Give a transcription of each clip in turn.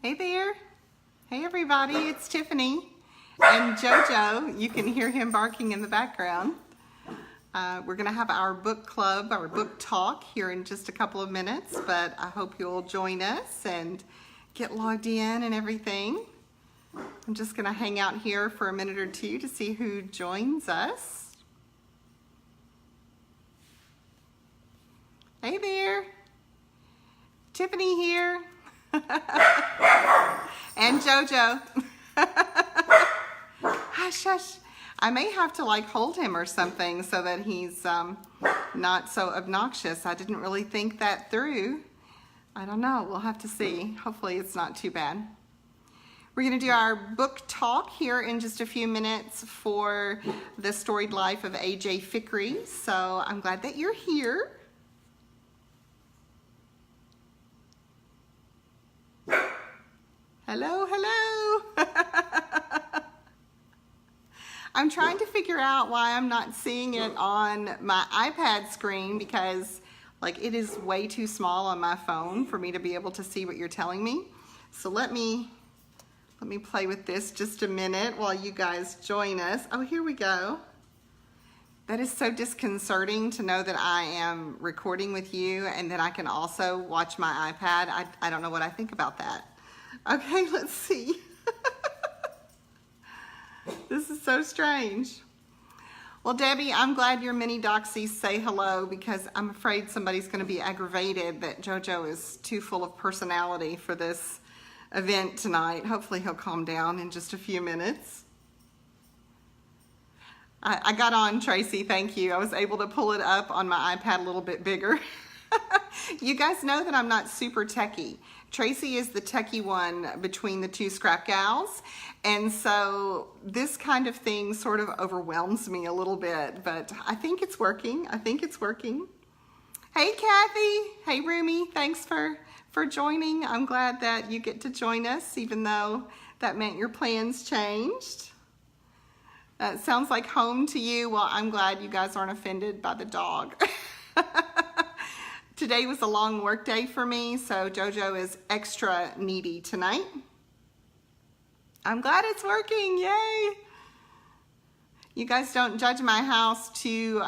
Hey there. Hey everybody, it's Tiffany and JoJo. You can hear him barking in the background. We're going to have our book club, our book talk here in just a couple of minutes, but I hope you'll join us and get logged in and everything. I'm just going to hang out here for a minute or two to see who joins us. Hey there. Tiffany here. And JoJo. Hush, hush. I may have to like hold him or something so that he's not so obnoxious. I didn't really think that through. I don't know. We'll have to see. Hopefully it's not too bad. We're going to do our book talk here in just a few minutes for The Storied Life of A.J. Fikry. So I'm glad that you're here. Hello, hello. I'm trying to figure out why I'm not seeing it on my iPad screen because like it is way too small on my phone for me to be able to see what you're telling me. So let me play with this just a minute while you guys join us. Oh, here we go. That is so disconcerting to know that I am recording with you and that I can also watch my iPad. I don't know what I think about that. Okay, let's see. This is so strange. Well, Debbie, I'm glad your mini doxies say hello because I'm afraid somebody's going to be aggravated that JoJo is too full of personality for this event tonight. Hopefully he'll calm down in just a few minutes. I got on, Tracy, thank you. I was able to pull it up on my iPad a little bit bigger. You guys know that I'm not super techie. Tracy is the techie one between the two scrap gals, and so this kind of thing sort of overwhelms me a little bit, but I think it's working. I think it's working. Hey, Kathy. Hey, Rumi. Thanks for joining. I'm glad that you get to join us, even though that meant your plans changed. It sounds like home to you. Well, I'm glad you guys aren't offended by the dog. Today was a long work day for me, so JoJo is extra needy tonight. I'm glad it's working, yay! You guys don't judge my house too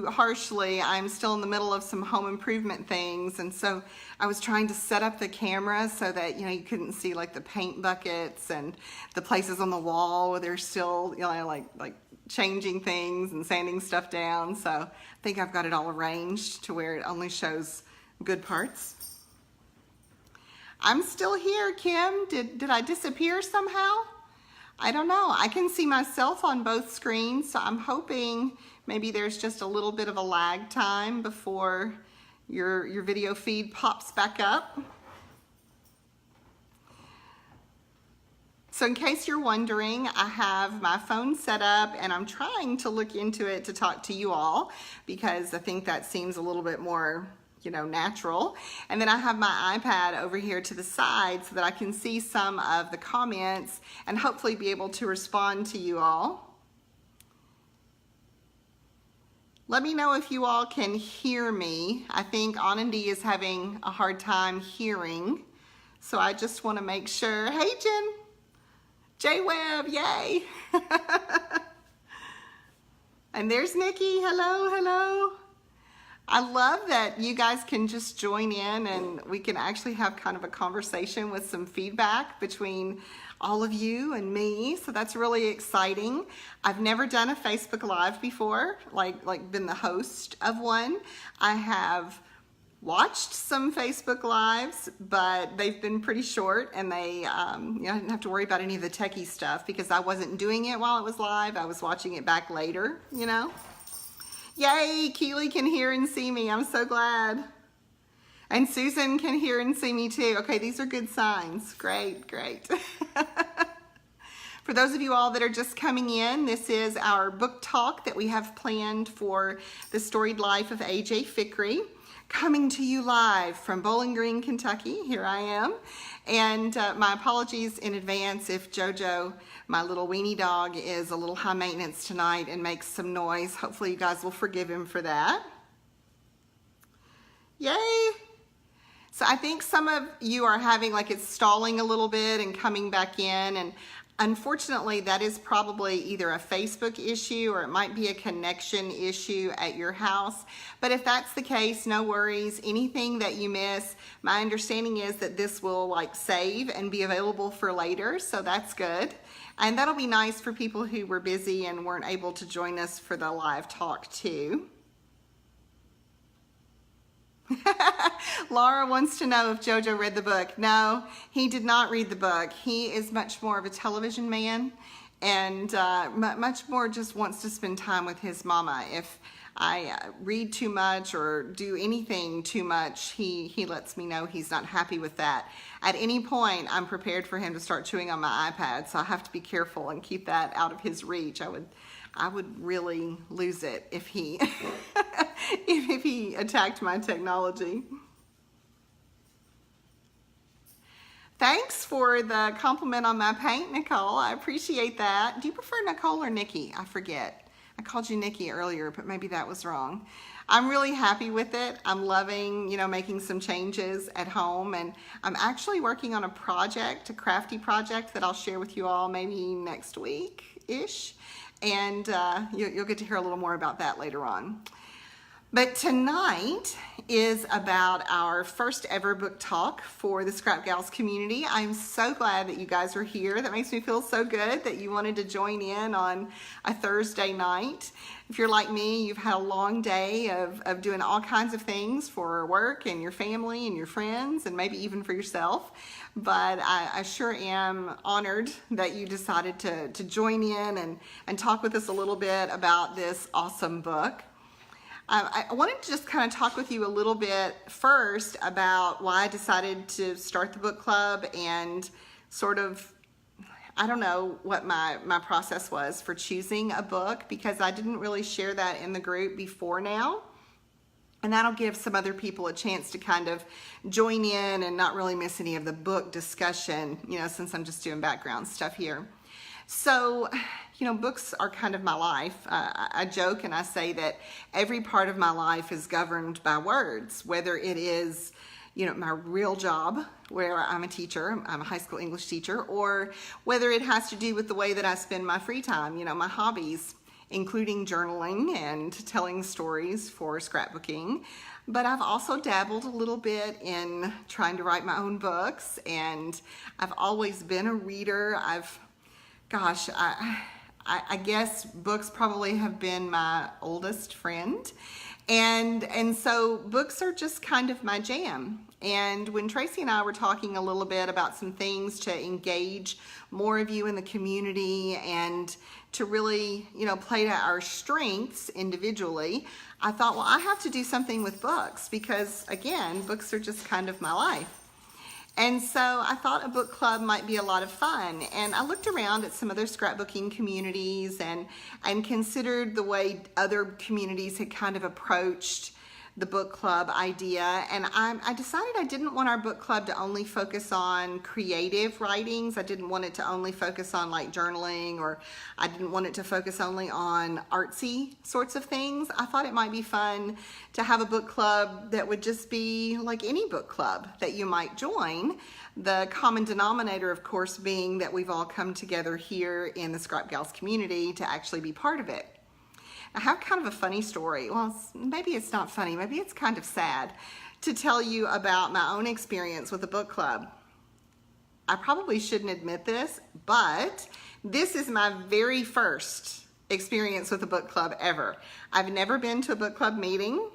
harshly. I'm still in the middle of some home improvement things, and so I was trying to set up the camera so that you couldn't see like the paint buckets and the places on the wall where they're still like changing things and sanding stuff down. So I think I've got it all arranged to where it only shows good parts. I'm still here, Kim. Did I disappear somehow? I don't know. I can see myself on both screens, so I'm hoping maybe there's just a little bit of a lag time before your video feed pops back up. So in case you're wondering, I have my phone set up and I'm trying to look into it to talk to you all because I think that seems a little bit more, natural. And then I have my iPad over here to the side so that I can see some of the comments and hopefully be able to respond to you all. Let me know if you all can hear me. I think Anandi is having a hard time hearing. So I just want to make sure. Hey, Jen. J-Web, yay. And there's Nikki, hello, hello. I love that you guys can just join in and we can actually have kind of a conversation with some feedback between all of you and me. So that's really exciting. I've never done a Facebook Live before, like been the host of one. I have watched some Facebook Lives, but they've been pretty short and they, I didn't have to worry about any of the techie stuff because I wasn't doing it while it was live. I was watching it back later, Yay, Keely can hear and see me. I'm so glad. And Susan can hear and see me too. Okay, these are good signs. Great, great. For those of you all that are just coming in, this is our book talk that we have planned for The Storied Life of A.J. Fikry. Coming to you live from Bowling Green, Kentucky. Here I am. And my apologies in advance if JoJo, my little weenie dog, is a little high maintenance tonight and makes some noise. Hopefully you guys will forgive him for that. Yay! So I think some of you are having like it's stalling a little bit and coming back in, and unfortunately that is probably either a Facebook issue or it might be a connection issue at your house. But if that's the case, no worries. Anything that you miss, my understanding is that this will like save and be available for later, so that's good. And that'll be nice for people who were busy and weren't able to join us for the live talk too. Laura wants to know if Jojo read the book. No, he did not read the book. He is much more of a television man and much more just wants to spend time with his mama. If I read too much or do anything too much, he lets me know he's not happy with that. At any point, I'm prepared for him to start chewing on my iPad, so I have to be careful and keep that out of his reach. I would really lose it if he if he attacked my technology. Thanks for the compliment on my paint, Nicole. I appreciate that. Do you prefer Nicole or Nikki? I forget. I called you Nikki earlier, but maybe that was wrong. I'm really happy with it. I'm loving, making some changes at home, and I'm actually working on a project, a crafty project that I'll share with you all maybe next week-ish. And you'll get to hear a little more about that later on. But tonight is about our first ever book talk for the Scrap Gals community. I'm so glad that you guys are here. That makes me feel so good that you wanted to join in on a Thursday night. If you're like me, you've had a long day of doing all kinds of things for work and your family and your friends and maybe even for yourself. But I sure am honored that you decided to join in and talk with us a little bit about this awesome book. I wanted to just kind of talk with you a little bit first about why I decided to start the book club and sort of, I don't know what my process was for choosing a book, because I didn't really share that in the group before now. And that'll give some other people a chance to kind of join in and not really miss any of the book discussion, since I'm just doing background stuff here. So, books are kind of my life. I joke and I say that every part of my life is governed by words, whether it is, my real job where I'm a teacher, I'm a high school English teacher, or whether it has to do with the way that I spend my free time, my hobbies, including journaling and telling stories for scrapbooking. But I've also dabbled a little bit in trying to write my own books, and I've always been a reader. I guess books probably have been my oldest friend. And so books are just kind of my jam. And when Tracy and I were talking a little bit about some things to engage more of you in the community and to really, play to our strengths individually, I thought, well, I have to do something with books because, again, books are just kind of my life. And so I thought a book club might be a lot of fun. And I looked around at some other scrapbooking communities and considered the way other communities had kind of approached the book club idea. And I decided I didn't want our book club to only focus on creative writings. I didn't want it to only focus on like journaling, or I didn't want it to focus only on artsy sorts of things. I thought it might be fun to have a book club that would just be like any book club that you might join. The common denominator, of course, being that we've all come together here in the Scrap Gals community to actually be part of it. I have kind of a funny story. Well, maybe it's not funny. Maybe it's kind of sad to tell you about my own experience with a book club. I probably shouldn't admit this, but this is my very first experience with a book club ever. I've never been to a book club meeting,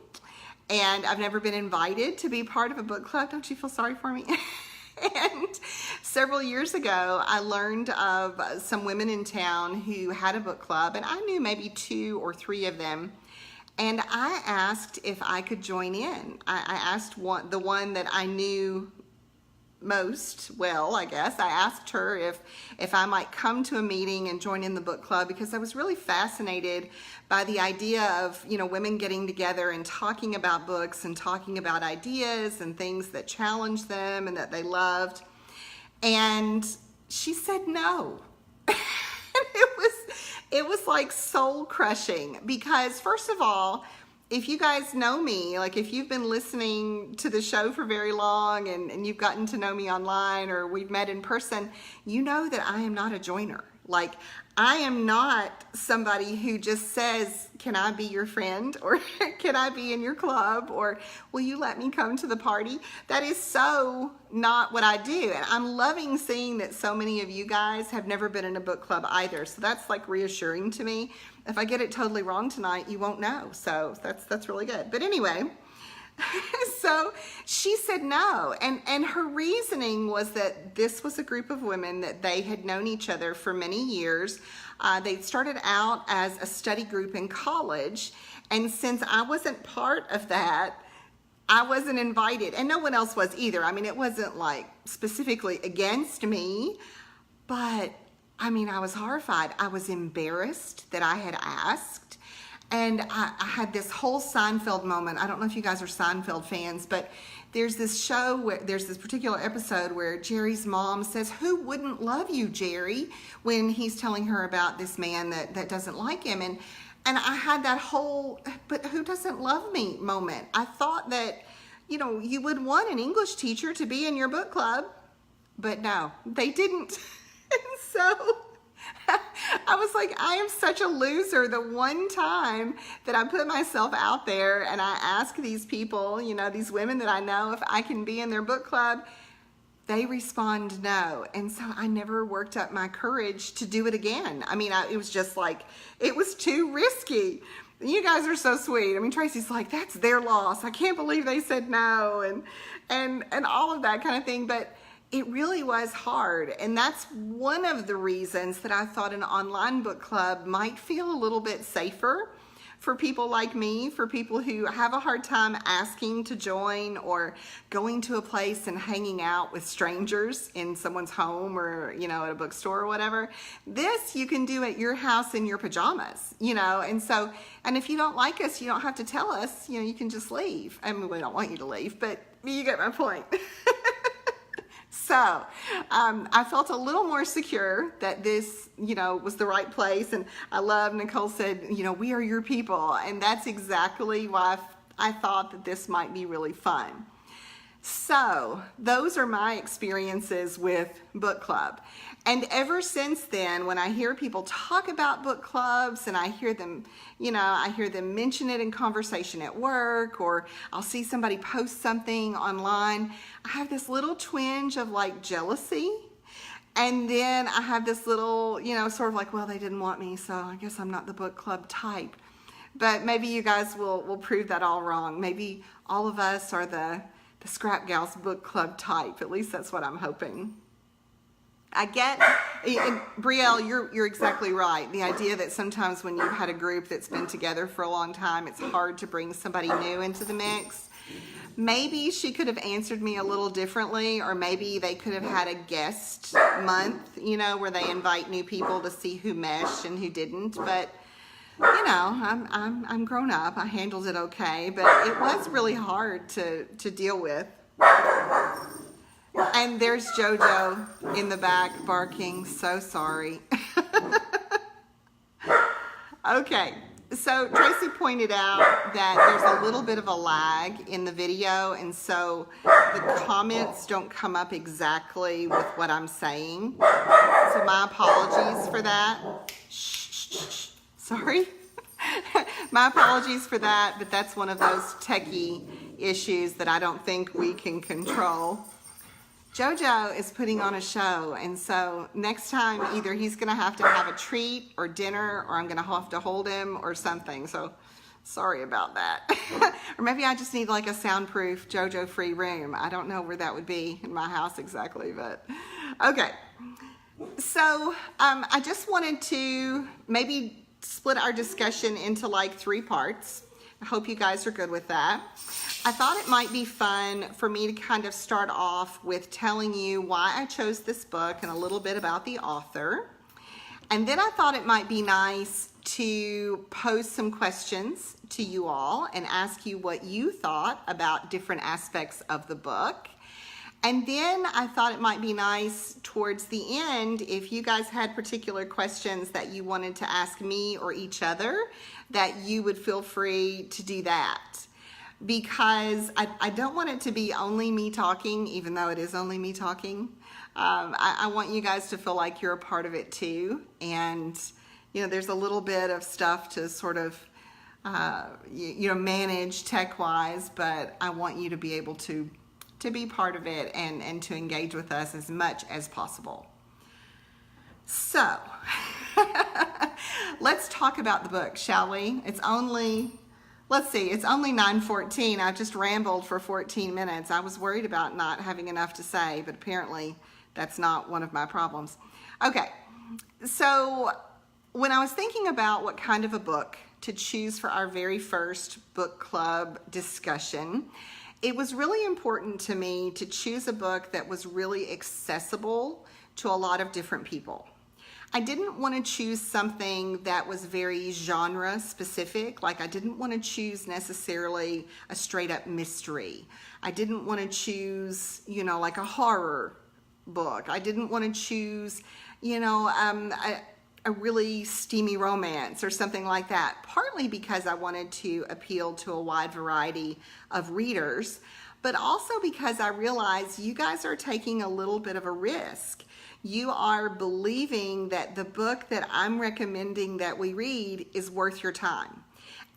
and I've never been invited to be part of a book club. Don't you feel sorry for me? And several years ago, I learned of some women in town who had a book club, and I knew maybe 2 or 3 of them. And I asked if I could join in. I asked the one that I knew most well, I guess. I asked her if I might come to a meeting and join in the book club, because I was really fascinated by the idea of, women getting together and talking about books and talking about ideas and things that challenged them and that they loved. And she said no. It was like soul crushing, because first of all, if you guys know me, like if you've been listening to the show for very long and you've gotten to know me online or we've met in person, you know that I am not a joiner. Like, I am not somebody who just says, can I be your friend? Or can I be in your club? Or will you let me come to the party? That is so not what I do. And I'm loving seeing that so many of you guys have never been in a book club either. So that's like reassuring to me. If I get it totally wrong tonight, you won't know. So that's really good. But anyway, so she said no, and her reasoning was that this was a group of women that they had known each other for many years. They'd started out as a study group in college, and since I wasn't part of that, I wasn't invited, and no one else was either. I mean, it wasn't like specifically against me, but I mean, I was horrified. I was embarrassed that I had asked. And I had this whole Seinfeld moment. I don't know if you guys are Seinfeld fans, but there's this show where there's this particular episode where Jerry's mom says, who wouldn't love you, Jerry? When he's telling her about this man that doesn't like him. And I had that whole, but who doesn't love me moment. I thought that, you know, you would want an English teacher to be in your book club, but no, they didn't. And so I was like, I am such a loser. The one time that I put myself out there and I ask these people, you know, these women that I know if I can be in their book club, they respond no. And so I never worked up my courage to do it again. I mean, it was just like, it was too risky. You guys are so sweet. I mean, Tracy's like, that's their loss. I can't believe they said no, and all of that kind of thing. But it really was hard, and that's one of the reasons that I thought an online book club might feel a little bit safer for people like me, for people who have a hard time asking to join or going to a place and hanging out with strangers in someone's home or, you know, at a bookstore or whatever. This you can do at your house in your pajamas, you know, and if you don't like us, you don't have to tell us, you know, you can just leave. I mean, we don't want you to leave, but you get my point. So I felt a little more secure that this, you know, was the right place. And I love Nicole said, you know, we are your people. And that's exactly why I thought that this might be really fun. So those are my experiences with book club. And ever since then, when I hear people talk about book clubs and I hear them, you know, I hear them mention it in conversation at work, or I'll see somebody post something online, I have this little twinge of like jealousy. And then I have this little, you know, sort of like, well, they didn't want me, so I guess I'm not the book club type. But maybe you guys will prove that all wrong. Maybe all of us are the Scrap Gals book club type. At least that's what I'm hoping. I get, and Brielle, you're exactly right. The idea that sometimes when you've had a group that's been together for a long time, it's hard to bring somebody new into the mix. Maybe she could have answered me a little differently, or maybe they could have had a guest month, you know, where they invite new people to see who meshed and who didn't. But you know, I'm grown up. I handled it okay, but it was really hard to deal with. And there's JoJo in the back barking, so sorry. Okay, so Tracy pointed out that there's a little bit of a lag in the video, and so the comments don't come up exactly with what I'm saying. So my apologies for that. Shh. Sorry. My apologies for that, but that's one of those techie issues that I don't think we can control. JoJo is putting on a show, and so next time either he's going to have a treat or dinner, or I'm going to have to hold him or something. So sorry about that. Or maybe I just need like a soundproof JoJo free room. I don't know where that would be in my house exactly, but okay. So I just wanted to maybe split our discussion into like 3 parts. I hope you guys are good with that. I thought it might be fun for me to kind of start off with telling you why I chose this book and a little bit about the author. And then I thought it might be nice to pose some questions to you all and ask you what you thought about different aspects of the book. And then I thought it might be nice towards the end, if you guys had particular questions that you wanted to ask me or each other, that you would feel free to do that. Because I don't want it to be only me talking, even though it is only me talking. I want you guys to feel like you're a part of it too. And, you know, there's a little bit of stuff to sort of, manage tech-wise, but I want you to be able to be part of it and to engage with us as much as possible. So, let's talk about the book, shall we? It's only 9:14. I've just rambled for 14 minutes. I was worried about not having enough to say, but apparently that's not one of my problems. Okay, so when I was thinking about what kind of a book to choose for our very first book club discussion, it was really important to me to choose a book that was really accessible to a lot of different people. I didn't want to choose something that was very genre specific. Like I didn't want to choose necessarily a straight up mystery. I didn't want to choose, like a horror book. I didn't want to choose, a really steamy romance or something like that, partly because I wanted to appeal to a wide variety of readers, but also because I realized you guys are taking a little bit of a risk. You are believing that the book that I'm recommending that we read is worth your time.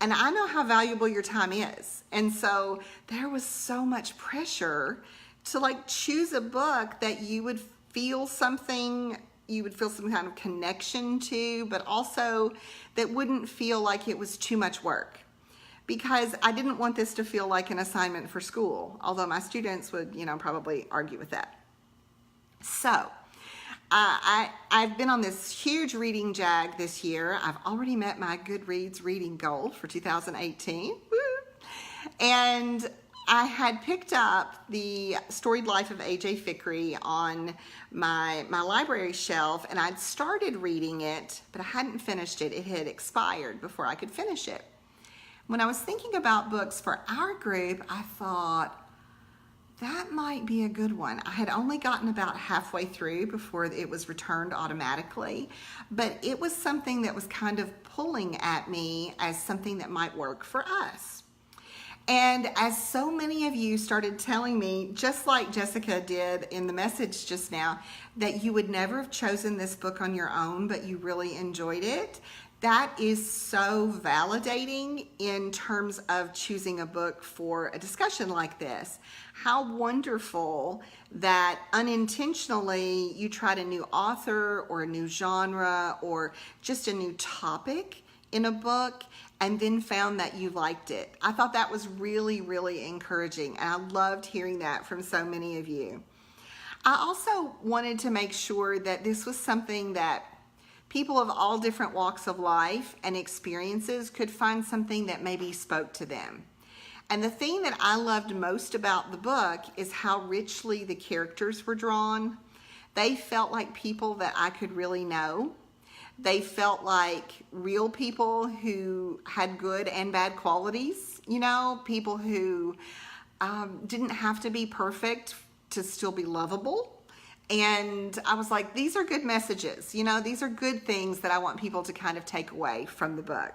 And I know how valuable your time is. And so there was so much pressure to choose a book that you would feel some kind of connection to, but also that wouldn't feel like it was too much work. Because I didn't want this to feel like an assignment for school, although my students would, probably argue with that. So, I've been on this huge reading jag this year. I've already met my Goodreads reading goal for 2018. Woo! And I had picked up the Storied Life of A.J. Fikry on my library shelf, and I'd started reading it, but I hadn't finished it. It had expired before I could finish it. When I was thinking about books for our group, I thought, that might be a good one. I had only gotten about halfway through before it was returned automatically, but it was something that was kind of pulling at me as something that might work for us. And as so many of you started telling me, just like Jessica did in the message just now, that you would never have chosen this book on your own, but you really enjoyed it, that is so validating in terms of choosing a book for a discussion like this. How wonderful that unintentionally you tried a new author or a new genre or just a new topic in a book and then found that you liked it. I thought that was really, really encouraging, and I loved hearing that from so many of you. I also wanted to make sure that this was something that people of all different walks of life and experiences could find something that maybe spoke to them. And the thing that I loved most about the book is how richly the characters were drawn. They felt like people that I could really know. They felt like real people who had good and bad qualities, people who didn't have to be perfect to still be lovable. And I was like, these are good messages, these are good things that I want people to kind of take away from the book.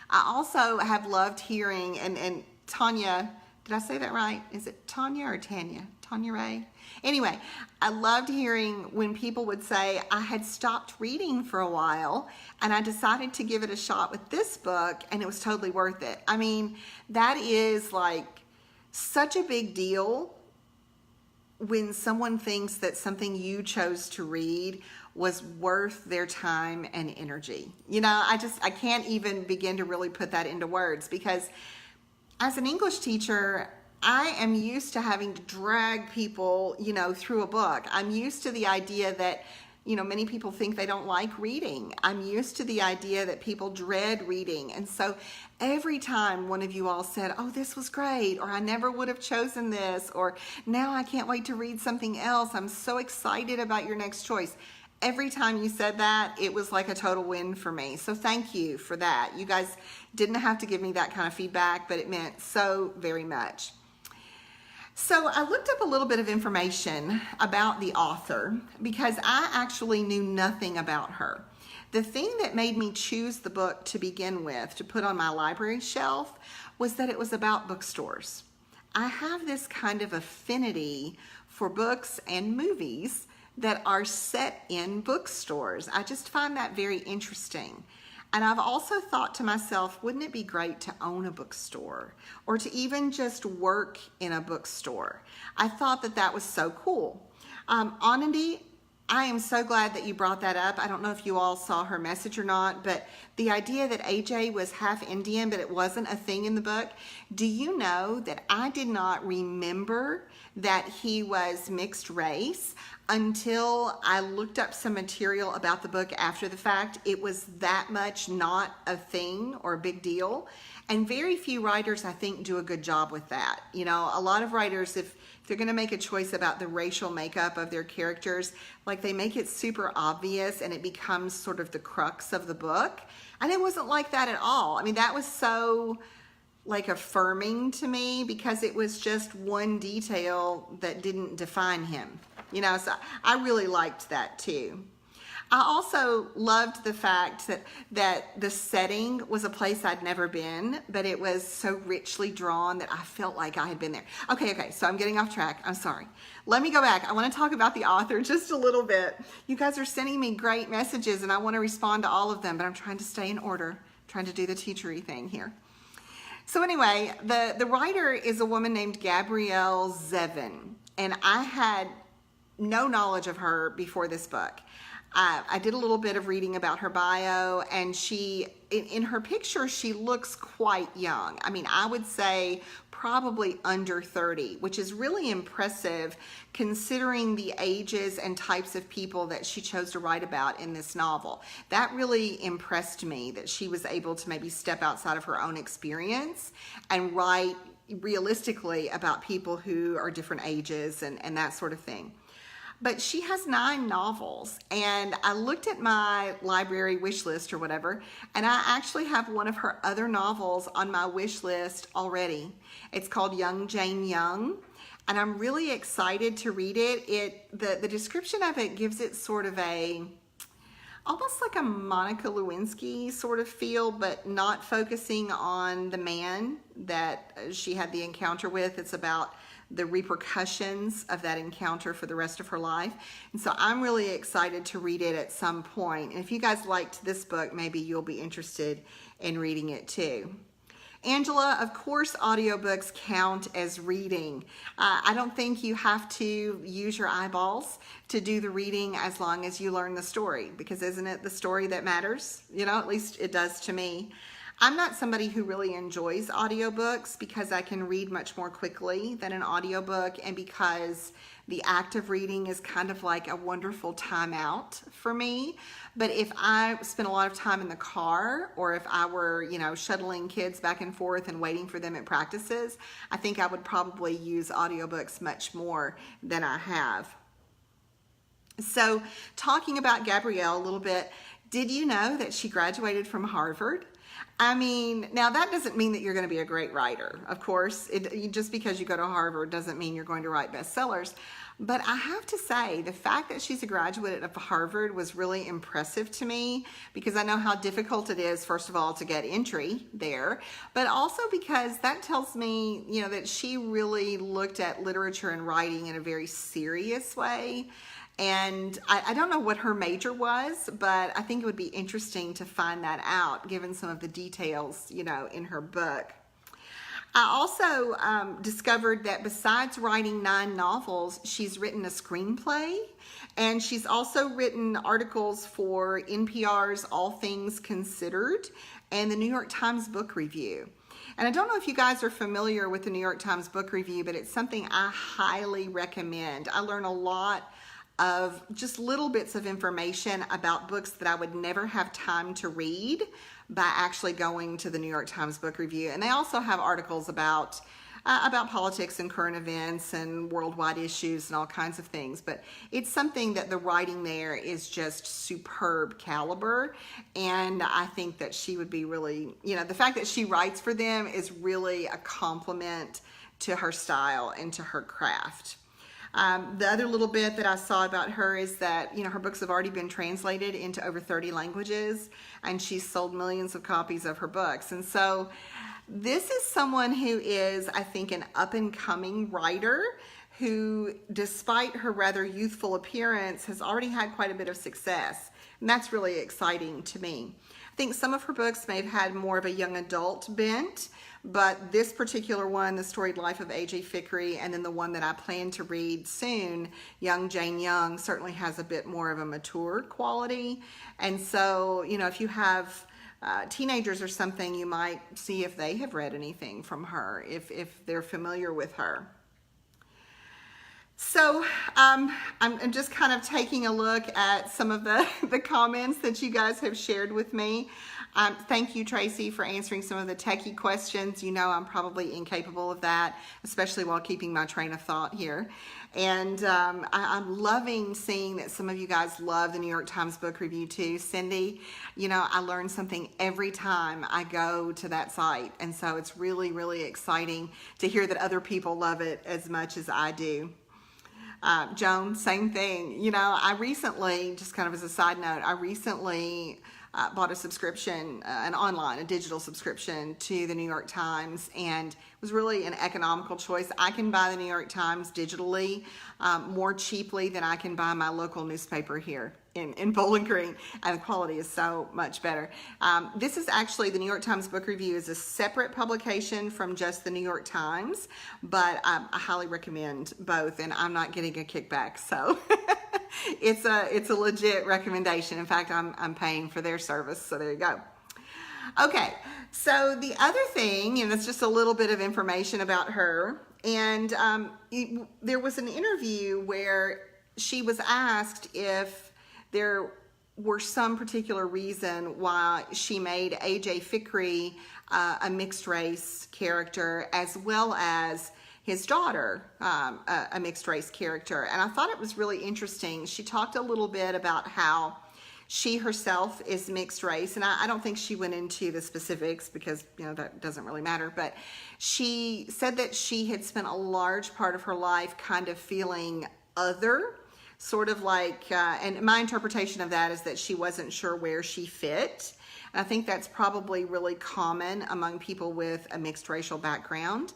I also have loved hearing, and Tanya, did I say that right? Is it Tanya or Tanya? Tanya Ray? Anyway, I loved hearing when people would say, I had stopped reading for a while and I decided to give it a shot with this book and it was totally worth it. I mean, that is such a big deal when someone thinks that something you chose to read was worth their time and energy. I can't even begin to really put that into words, because as an English teacher, I am used to having to drag people, through a book. I'm used to the idea that, many people think they don't like reading. I'm used to the idea that people dread reading. And so every time one of you all said, oh, this was great, or I never would have chosen this, or now I can't wait to read something else, I'm so excited about your next choice. Every time you said that, it was like a total win for me. So thank you for that. You guys didn't have to give me that kind of feedback, but it meant so very much. So I looked up a little bit of information about the author because I actually knew nothing about her. The thing that made me choose the book to begin with, to put on my library shelf, was that it was about bookstores. I have this kind of affinity for books and movies that are set in bookstores. I just find that very interesting. And I've also thought to myself, wouldn't it be great to own a bookstore or to even just work in a bookstore? I thought that that was so cool. Anandi, I am so glad that you brought that up. I don't know if you all saw her message or not, but the idea that AJ was half Indian, but it wasn't a thing in the book. Do you know that I did not remember that he was mixed race until I looked up some material about the book after the fact? It was that much not a thing or a big deal. And very few writers, I think, do a good job with that. You know, a lot of writers, if they're going to make a choice about the racial makeup of their characters, like they make it super obvious and it becomes sort of the crux of the book. And it wasn't like that at all. I mean, that was so like affirming to me because it was just one detail that didn't define him. You know, so I really liked that too. I also loved the fact that the setting was a place I'd never been, but it was so richly drawn that I felt like I had been there. Okay, so I'm getting off track. I'm sorry. Let me go back. I want to talk about the author just a little bit. You guys are sending me great messages and I want to respond to all of them, but I'm trying to stay in order, trying to do the teachery thing here. So anyway, the writer is a woman named Gabrielle Zevin, and I had no knowledge of her before this book. I did a little bit of reading about her bio, and she, in her picture, she looks quite young. I mean, I would say probably under 30, which is really impressive considering the ages and types of people that she chose to write about in this novel. That really impressed me, that she was able to maybe step outside of her own experience and write realistically about people who are different ages and that sort of thing. But she has 9 novels, and I looked at my library wish list or whatever, and I actually have one of her other novels on my wish list already. It's called Young Jane Young, and I'm really excited to read it. The description of it gives it sort of almost like a Monica Lewinsky sort of feel, but not focusing on the man that she had the encounter with. It's about the repercussions of that encounter for the rest of her life. And so I'm really excited to read it at some point. And if you guys liked this book, maybe you'll be interested in reading it too. Angela, of course, audiobooks count as reading. I don't think you have to use your eyeballs to do the reading as long as you learn the story, because isn't it the story that matters? You know, at least it does to me. I'm not somebody who really enjoys audiobooks because I can read much more quickly than an audiobook, and because the act of reading is kind of like a wonderful time out for me. But if I spent a lot of time in the car, or if I were, you know, shuttling kids back and forth and waiting for them at practices, I think I would probably use audiobooks much more than I have. So talking about Gabrielle a little bit, did you know that she graduated from Harvard? I mean, now that doesn't mean that you're going to be a great writer. Of course, just because you go to Harvard doesn't mean you're going to write bestsellers. But I have to say, the fact that she's a graduate of Harvard was really impressive to me, because I know how difficult it is, first of all, to get entry there, but also because that tells me, you know, that she really looked at literature and writing in a very serious way. And I don't know what her major was, but I think it would be interesting to find that out, given some of the details, you know, in her book. I also discovered that besides writing 9 novels, she's written a screenplay, and she's also written articles for NPR's All Things Considered and the New York Times Book Review. And I don't know if you guys are familiar with the New York Times Book Review, but it's something I highly recommend. I learn a lot of just little bits of information about books that I would never have time to read by actually going to the New York Times Book Review. And they also have articles about politics and current events and worldwide issues and all kinds of things. But it's something that the writing there is just superb caliber. And I think that she would be really, you know, the fact that she writes for them is really a compliment to her style and to her craft. The other little bit that I saw about her is that, you know, her books have already been translated into over 30 languages, and she's sold millions of copies of her books. And so this is someone who is, I think, an up-and-coming writer who, despite her rather youthful appearance, has already had quite a bit of success. And that's really exciting to me. I think some of her books may have had more of a young adult bent, but this particular one, The Storied Life of A.J. Fikry, and then the one that I plan to read soon, Young Jane Young, certainly has a bit more of a mature quality. And so, you know, if you have teenagers or something, you might see if they have read anything from her, if they're familiar with her. So I'm just kind of taking a look at some of the comments that you guys have shared with me. Thank you, Tracy, for answering some of the techie questions. You know I'm probably incapable of that, especially while keeping my train of thought here. And I'm loving seeing that some of you guys love the New York Times book review too. Cindy, you know, I learn something every time I go to that site. And so it's really, really exciting to hear that other people love it as much as I do. Joan, same thing. You know, I recently, just kind of as a side note, I recently bought a subscription, a digital subscription to the New York Times, and it was really an economical choice. I can buy the New York Times digitally more cheaply than I can buy my local newspaper here in Bowling Green, and the quality is so much better. This is actually, the New York Times Book Review is a separate publication from just the New York Times, but I highly recommend both, and I'm not getting a kickback, so it's a legit recommendation. In fact, I'm paying for their service, so there you go. Okay, so the other thing, and it's just a little bit of information about her, and there was an interview where she was asked if there were some particular reason why she made A.J. Fikry a mixed race character, as well as his daughter a mixed race character. And I thought it was really interesting. She talked a little bit about how she herself is mixed race, and I don't think she went into the specifics because, you know, that doesn't really matter, but she said that she had spent a large part of her life kind of feeling other, sort of like, and my interpretation of that is that she wasn't sure where she fit. And I think that's probably really common among people with a mixed racial background,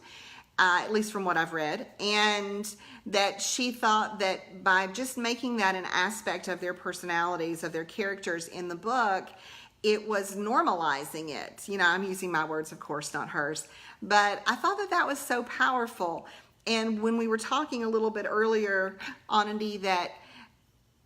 at least from what I've read. And that she thought that by just making that an aspect of their personalities, of their characters in the book, it was normalizing it. You know, I'm using my words, of course, not hers. But I thought that that was so powerful. And when we were talking a little bit earlier, Anandi, that,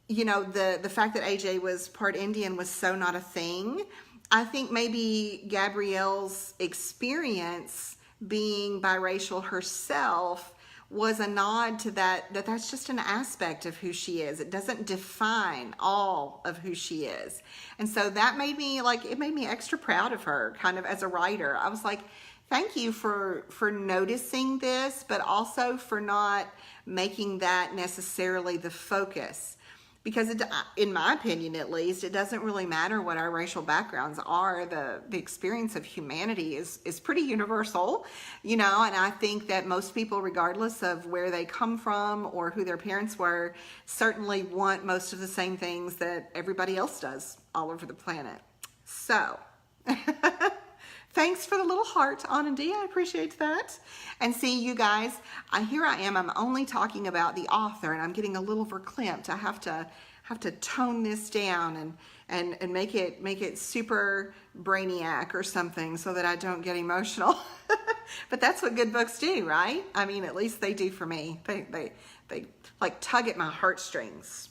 you know, the fact that AJ was part Indian was so not a thing, I think maybe Gabrielle's experience being biracial herself was a nod to that's just an aspect of who she is. It doesn't define all of who she is. And so that made me, like, it made me extra proud of her, kind of as a writer. I was like, thank you for noticing this, but also for not making that necessarily the focus. Because it, in my opinion at least, it doesn't really matter what our racial backgrounds are. The experience of humanity is pretty universal, you know, and I think that most people, regardless of where they come from or who their parents were, certainly want most of the same things that everybody else does all over the planet. So, thanks for the little heart, Anandi. I appreciate that. And see, you guys, here I am. I'm only talking about the author, and I'm getting a little verklempt. I have to tone this down and make it super brainiac or something so that I don't get emotional. But that's what good books do, right? I mean, at least they do for me. They like tug at my heartstrings.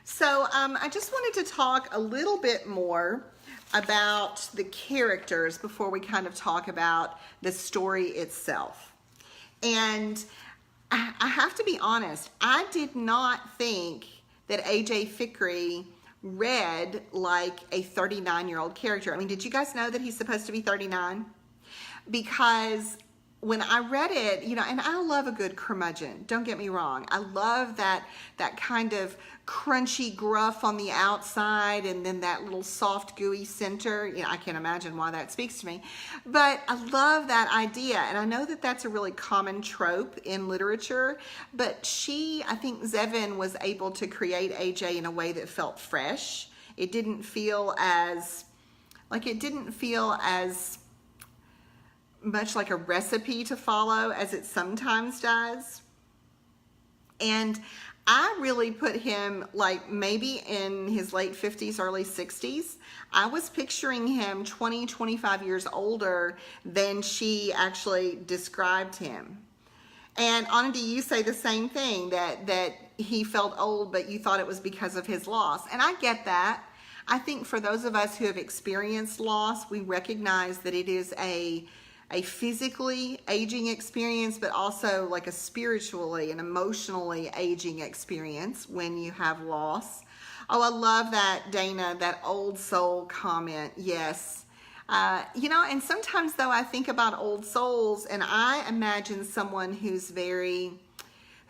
So I just wanted to talk a little bit more about the characters before we kind of talk about the story itself. And I have to be honest, I did not think that A.J. Fikry read like a 39-year-old character. I mean, did you guys know that he's supposed to be 39? Because when I read it, you know, and I love a good curmudgeon, don't get me wrong. I love that kind of crunchy gruff on the outside and then that little soft gooey center. You know, I can't imagine why that speaks to me, but I love that idea. And I know that that's a really common trope in literature, but I think Zevin was able to create AJ in a way that felt fresh. It didn't feel as much like a recipe to follow as it sometimes does. And I really put him like maybe in his late 50s, early 60s. I was picturing him 20, 25 years older than she actually described him. And Anandi, you say the same thing, that he felt old, but you thought it was because of his loss. And I get that. I think for those of us who have experienced loss, we recognize that it is a physically aging experience, but also like a spiritually and emotionally aging experience when you have loss. Oh, I love that, Dana, that old soul comment. Yes. You know, and sometimes though I think about old souls and I imagine someone who's very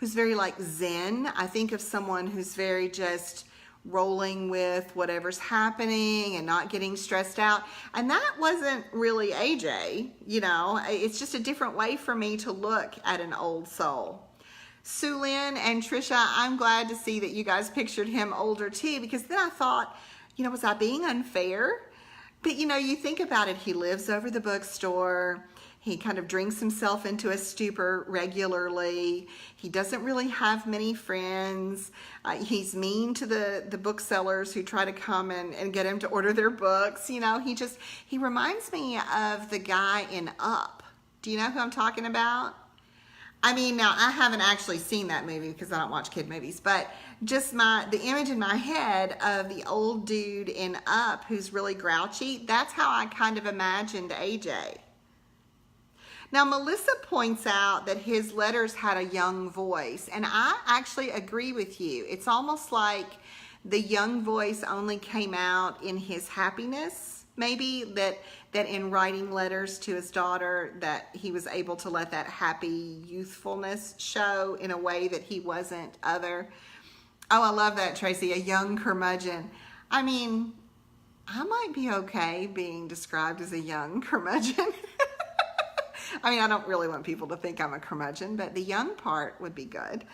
like Zen. I think of someone who's very just rolling with whatever's happening and not getting stressed out. And that wasn't really AJ, you know, it's just a different way for me to look at an old soul. Sue Lynn and Trisha, I'm glad to see that you guys pictured him older too, because then I thought, you know, was I being unfair? But you know, you think about it, he lives over the bookstore. He kind of drinks himself into a stupor regularly. He doesn't really have many friends. He's mean to the booksellers who try to come and get him to order their books. You know, he reminds me of the guy in Up. Do you know who I'm talking about? I mean, now I haven't actually seen that movie because I don't watch kid movies, but just the image in my head of the old dude in Up who's really grouchy, that's how I kind of imagined AJ. Now, Melissa points out that his letters had a young voice, and I actually agree with you. It's almost like the young voice only came out in his happiness, maybe, that in writing letters to his daughter, that he was able to let that happy youthfulness show in a way that he wasn't other. Oh, I love that, Tracy, a young curmudgeon. I mean, I might be okay being described as a young curmudgeon. I mean, I don't really want people to think I'm a curmudgeon, but the young part would be good.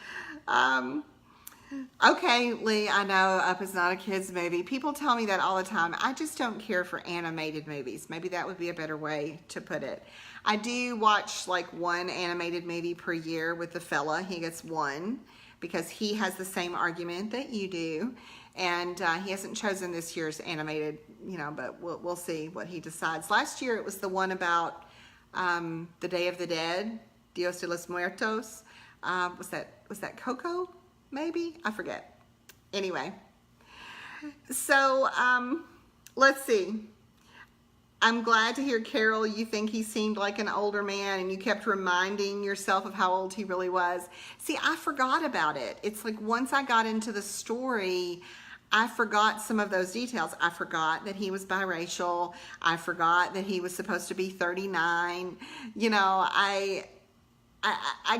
Okay, Lee, I know Up is not a kid's movie. People tell me that all the time. I just don't care for animated movies. Maybe that would be a better way to put it. I do watch like one animated movie per year with the fella. He gets one because he has the same argument that you do. And he hasn't chosen this year's animated, you know, but we'll see what he decides. Last year it was the one about the Day of the Dead, Dios de los Muertos. Was that Coco? Maybe? I forget. Anyway, so let's see. I'm glad to hear, Carol, you think he seemed like an older man and you kept reminding yourself of how old he really was. See, I forgot about it. It's like once I got into the story, I forgot some of those details. I forgot that he was biracial. I forgot that he was supposed to be 39. You know, I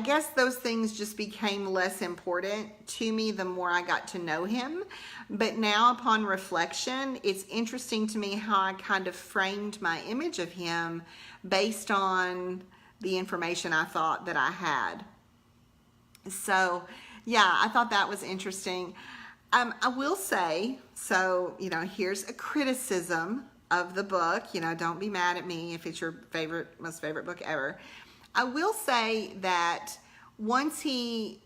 guess those things just became less important to me the more I got to know him. But now upon reflection, it's interesting to me how I kind of framed my image of him based on the information I thought that I had. So yeah, I thought that was interesting. I will say, so, you know, here's a criticism of the book. You know, don't be mad at me if it's your most favorite book ever. I will say that once the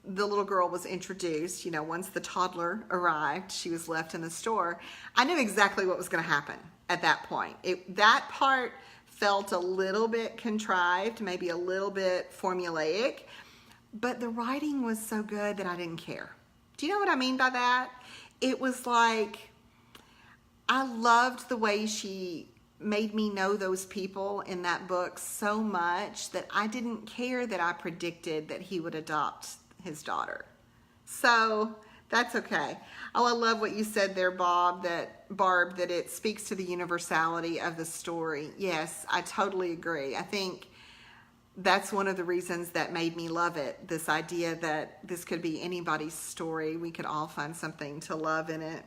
little girl was introduced, you know, once the toddler arrived, she was left in the store, I knew exactly what was going to happen at that point. That part felt a little bit contrived, maybe a little bit formulaic, but the writing was so good that I didn't care. Do you know what I mean by that? It was like, I loved the way she made me know those people in that book so much that I didn't care that I predicted that he would adopt his daughter. So That's okay. Oh, I love what you said there, Barb, that it speaks to the universality of the story. Yes, I totally agree. I think that's one of the reasons that made me love it. This idea that this could be anybody's story. We could all find something to love in it.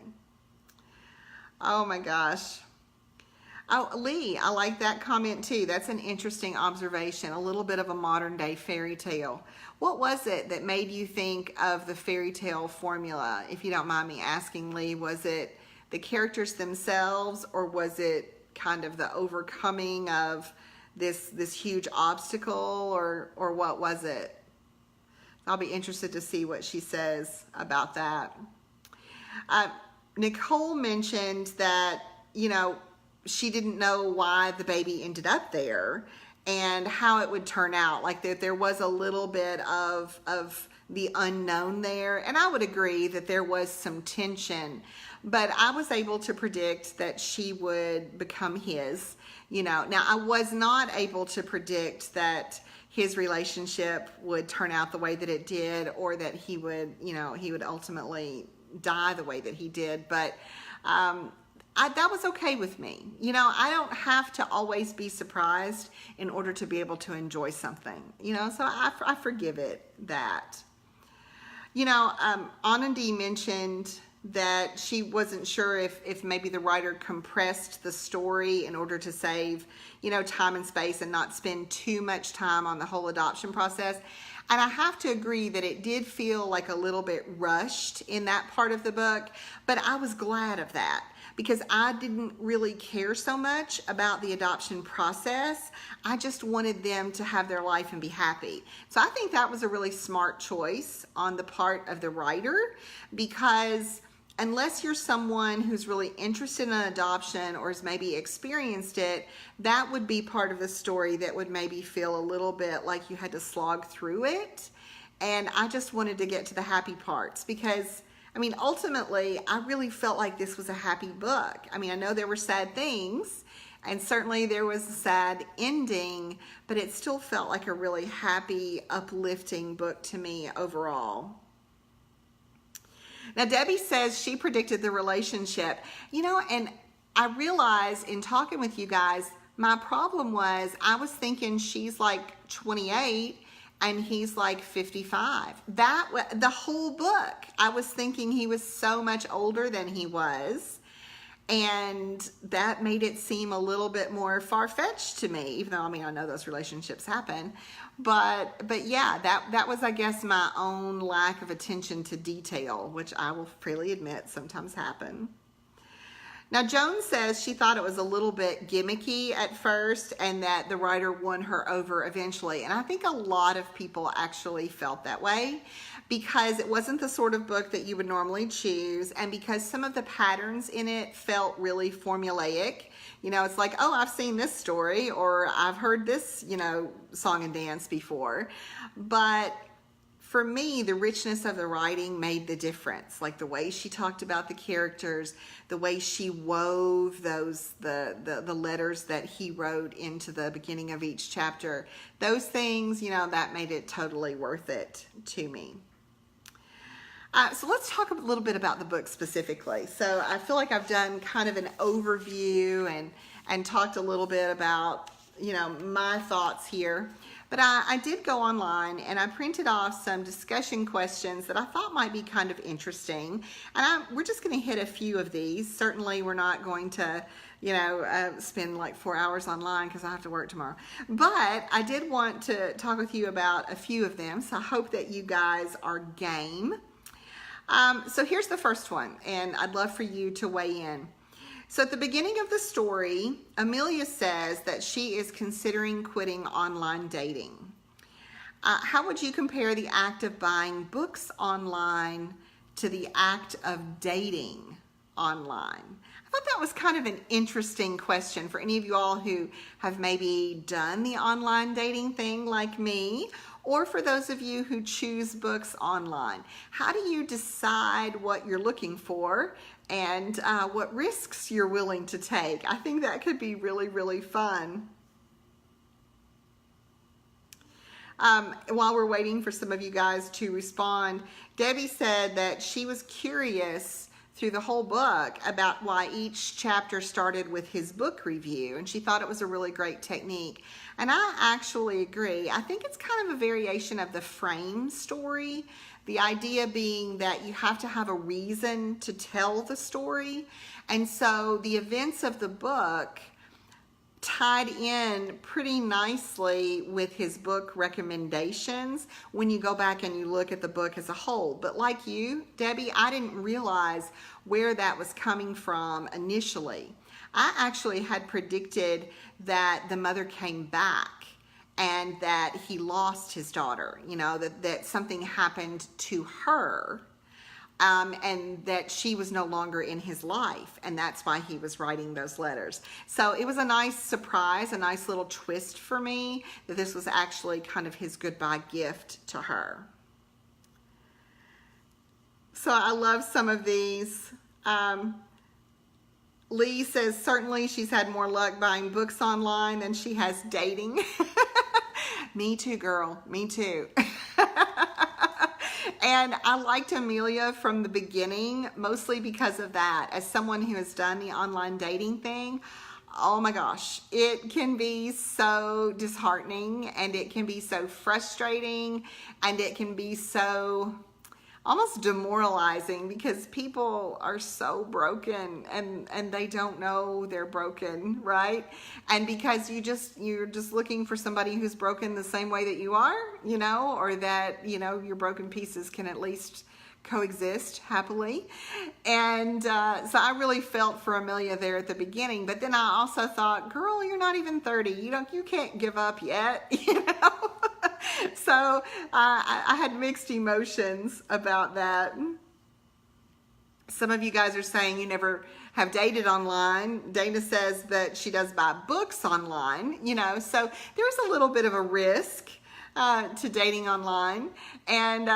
Oh my gosh. Oh, Lee, I like that comment too. That's an interesting observation. A little bit of a modern day fairy tale. What was it that made you think of the fairy tale formula? If you don't mind me asking, Lee, was it the characters themselves, or was it kind of the overcoming of this huge obstacle, or what was it? I'll be interested to see what she says about that. Nicole mentioned that, she didn't know why the baby ended up there and how it would turn out. Like that there was a little bit of the unknown there. And I would agree that there was some tension, but I was able to predict that she would become his, Now I was not able to predict that his relationship would turn out the way that it did, or that he would ultimately die the way that he did. But, that was okay with me. I don't have to always be surprised in order to be able to enjoy something, so I forgive it that. Anandi mentioned that she wasn't sure if maybe the writer compressed the story in order to save, time and space and not spend too much time on the whole adoption process. And I have to agree that it did feel like a little bit rushed in that part of the book, but I was glad of that, because I didn't really care so much about the adoption process. I just wanted them to have their life and be happy. So I think that was a really smart choice on the part of the writer, because unless you're someone who's really interested in adoption or has maybe experienced it, that would be part of the story that would maybe feel a little bit like you had to slog through it. And I just wanted to get to the happy parts, because ultimately, I really felt like this was a happy book. I know there were sad things, and certainly there was a sad ending, but it still felt like a really happy, uplifting book to me overall. Now, Debbie says she predicted the relationship, and I realized in talking with you guys, my problem was I was thinking she's like 28 and he's like 55. The whole book, I was thinking he was so much older than he was, and that made it seem a little bit more far-fetched to me, even though, I know those relationships happen. But yeah, that was, I guess, my own lack of attention to detail, which I will freely admit sometimes happen. Now, Joan says she thought it was a little bit gimmicky at first and that the writer won her over eventually. And I think a lot of people actually felt that way, because it wasn't the sort of book that you would normally choose, and because some of the patterns in it felt really formulaic. It's like, oh, I've seen this story, or I've heard this, song and dance before. But for me, the richness of the writing made the difference. Like the way she talked about the characters, the way she wove the letters that he wrote into the beginning of each chapter. Those things, that made it totally worth it to me. So let's talk a little bit about the book specifically. So I feel like I've done kind of an overview and talked a little bit about, my thoughts here. But I did go online and I printed off some discussion questions that I thought might be kind of interesting. And we're just going to hit a few of these. Certainly we're not going to, spend like 4 hours online because I have to work tomorrow. But I did want to talk with you about a few of them. So I hope that you guys are game. So here's the first one, and I'd love for you to weigh in. So at the beginning of the story, Amelia says that she is considering quitting online dating. How would you compare the act of buying books online to the act of dating online? I thought that was kind of an interesting question for any of you all who have maybe done the online dating thing like me, or for those of you who choose books online. How do you decide what you're looking for and what risks you're willing to take? I think that could be really, really fun. while we're waiting for some of you guys to respond, Debbie said that she was curious through the whole book about why each chapter started with his book review, and she thought it was a really great technique. And I actually agree. I think it's kind of a variation of the frame story, the idea being that you have to have a reason to tell the story. And so the events of the book tied in pretty nicely with his book recommendations when you go back and you look at the book as a whole. But like you, Debbie, I didn't realize where that was coming from initially. I actually had predicted that the mother came back and that he lost his daughter, you know, that something happened to her. And that she was no longer in his life, and that's why he was writing those letters. So it was a nice surprise, a nice little twist for me, that this was actually kind of his goodbye gift to her. So I love some of these. Lee says, certainly she's had more luck buying books online than she has dating. Me too, girl, me too. And I liked Amelia from the beginning, mostly because of that. As someone who has done the online dating thing, oh my gosh, it can be so disheartening, and it can be so frustrating, and it can be so almost demoralizing, because people are so broken and they don't know they're broken, right? And because you're just looking for somebody who's broken the same way that you are, you know, or that, you know, your broken pieces can at least coexist happily. And so I really felt for Amelia there at the beginning, but then I also thought, girl, you're not even 30. You can't give up yet, you know? So I had mixed emotions about that. Some of you guys are saying you never have dated online. Dana says that she does buy books online, you know, so there's a little bit of a risk to dating online. And,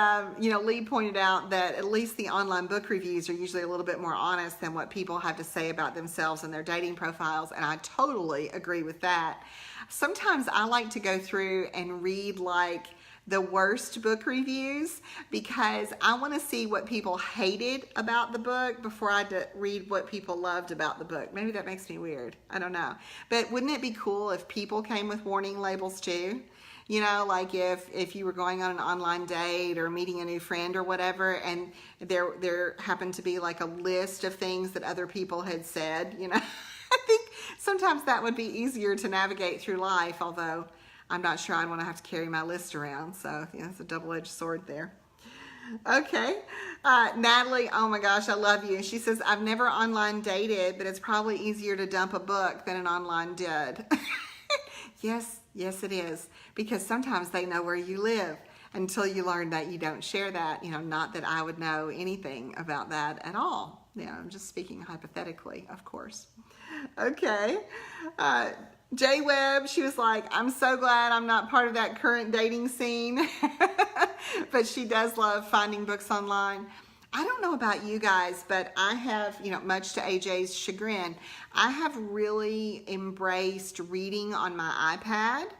you know, Lee pointed out that at least the online book reviews are usually a little bit more honest than what people have to say about themselves and their dating profiles. And I totally agree with that. Sometimes I like to go through and read like the worst book reviews, because I want to see what people hated about the book before I read what people loved about the book. Maybe that makes me weird. I don't know. But wouldn't it be cool if people came with warning labels too? You know, like if you were going on an online date or meeting a new friend or whatever, and there happened to be like a list of things that other people had said, you know. I think sometimes that would be easier to navigate through life, although I'm not sure I'd want to have to carry my list around. So, yeah, it's a double-edged sword there. Okay. Natalie, oh my gosh, I love you. She says, I've never online dated, but it's probably easier to dump a book than an online did. Yes, it is. Because sometimes they know where you live until you learn that you don't share that. You know, not that I would know anything about that at all. You know, I'm just speaking hypothetically, of course. Okay. Jay Webb, she was like, I'm so glad I'm not part of that current dating scene. But she does love finding books online. I don't know about you guys, but I have, you know, much to AJ's chagrin, I have really embraced reading on my iPad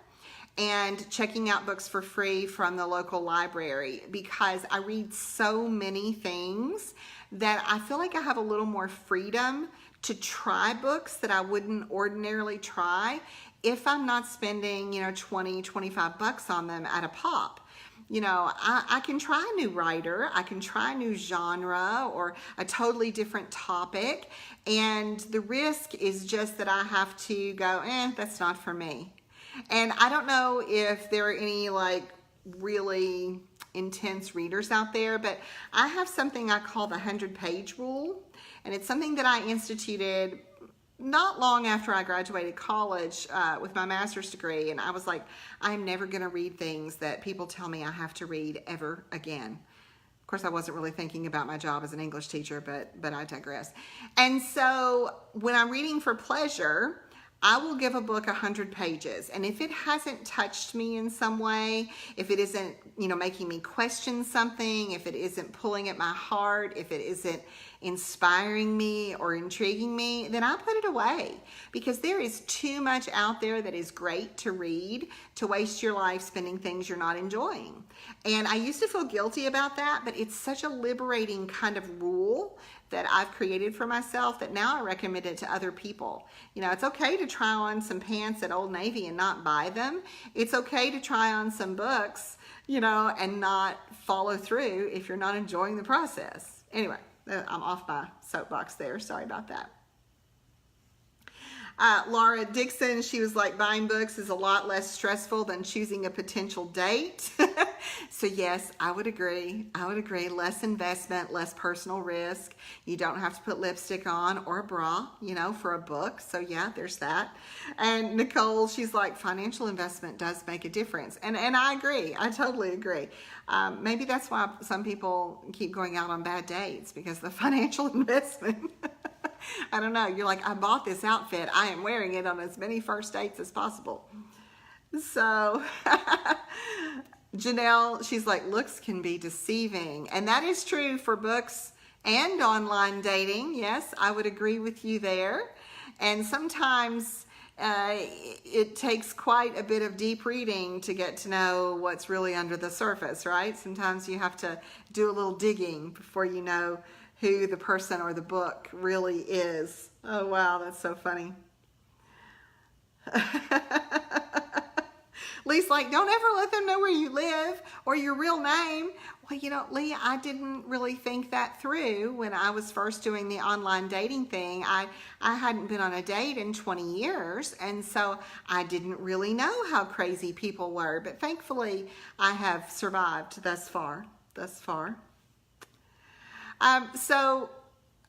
and checking out books for free from the local library, because I read so many things that I feel like I have a little more freedom to try books that I wouldn't ordinarily try if I'm not spending, you know, 20, 25 bucks on them at a pop. You know, I can try a new writer, I can try a new genre or a totally different topic, and the risk is just that I have to go, that's not for me. And I don't know if there are any like really intense readers out there, but I have something I call the 100-page rule, and it's something that I instituted not long after I graduated college with my master's degree, and I was like, I'm never going to read things that people tell me I have to read ever again. Of course, I wasn't really thinking about my job as an English teacher, but I digress. And so when I'm reading for pleasure, I will give a book 100 pages, and if it hasn't touched me in some way, if it isn't, you know, making me question something, if it isn't pulling at my heart, if it isn't inspiring me or intriguing me, then I put it away, because there is too much out there that is great to read to waste your life spending things you're not enjoying. And I used to feel guilty about that, but it's such a liberating kind of rule that I've created for myself that now I recommend it to other people. You know, it's okay to try on some pants at Old Navy and not buy them. It's okay to try on some books, you know, and not follow through if you're not enjoying the process. Anyway, I'm off my soapbox there. Sorry about that. Laura Dixon, she was like, buying books is a lot less stressful than choosing a potential date. So yes, I would agree. I would agree. Less investment, less personal risk. You don't have to put lipstick on or a bra, you know, for a book. So yeah, there's that. And Nicole, she's like, financial investment does make a difference. And I agree. I totally agree. Maybe that's why some people keep going out on bad dates, because the financial investment. I don't know. You're like, I bought this outfit. I am wearing it on as many first dates as possible. So Janelle, she's like, looks can be deceiving. And that is true for books and online dating. Yes, I would agree with you there. And sometimes it takes quite a bit of deep reading to get to know what's really under the surface, right? Sometimes you have to do a little digging before you know who the person or the book really is. Oh, wow, that's so funny. Lee's like, don't ever let them know where you live or your real name. Well, you know, Lee, I didn't really think that through when I was first doing the online dating thing. I hadn't been on a date in 20 years, and so I didn't really know how crazy people were. But thankfully, I have survived thus far. So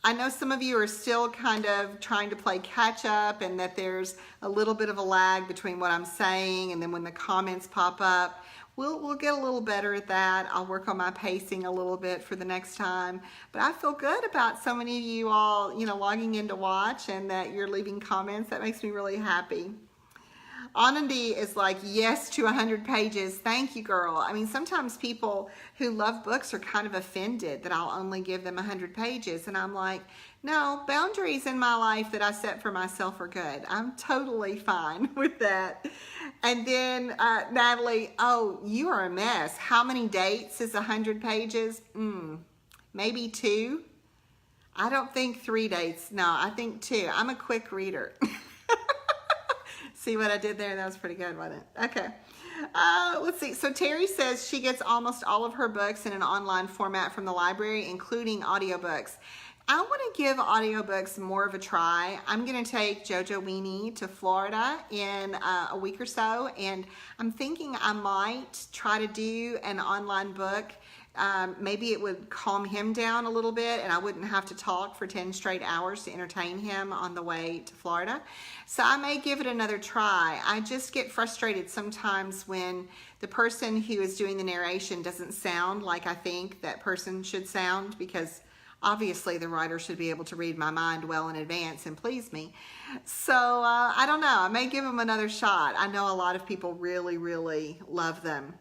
I know some of you are still kind of trying to play catch up, and that there's a little bit of a lag between what I'm saying and then when the comments pop up. We'll get a little better at that. I'll work on my pacing a little bit for the next time. But I feel good about so many of you all, you know, logging in to watch and that you're leaving comments. That makes me really happy. Anandi is like, yes to 100 pages. Thank you, girl. I mean, sometimes people who love books are kind of offended that I'll only give them 100 pages. And I'm like, no, boundaries in my life that I set for myself are good. I'm totally fine with that. And then Natalie, oh, you are a mess. How many dates is 100 pages? Maybe 2. I don't think 3 dates. No, I think 2. I'm a quick reader. See what I did there? That was pretty good, wasn't it? Okay. Let's see. So Terry says she gets almost all of her books in an online format from the library, including audiobooks. I want to give audiobooks more of a try. I'm going to take Jojo Weenie to Florida in a week or so, and I'm thinking I might try to do an online book. Maybe it would calm him down a little bit, and I wouldn't have to talk for 10 straight hours to entertain him on the way to Florida. So I may give it another try. I just get frustrated sometimes when the person who is doing the narration doesn't sound like I think that person should sound, because obviously the writer should be able to read my mind well in advance and please me. So I don't know. I may give them another shot. I know a lot of people really, really love them.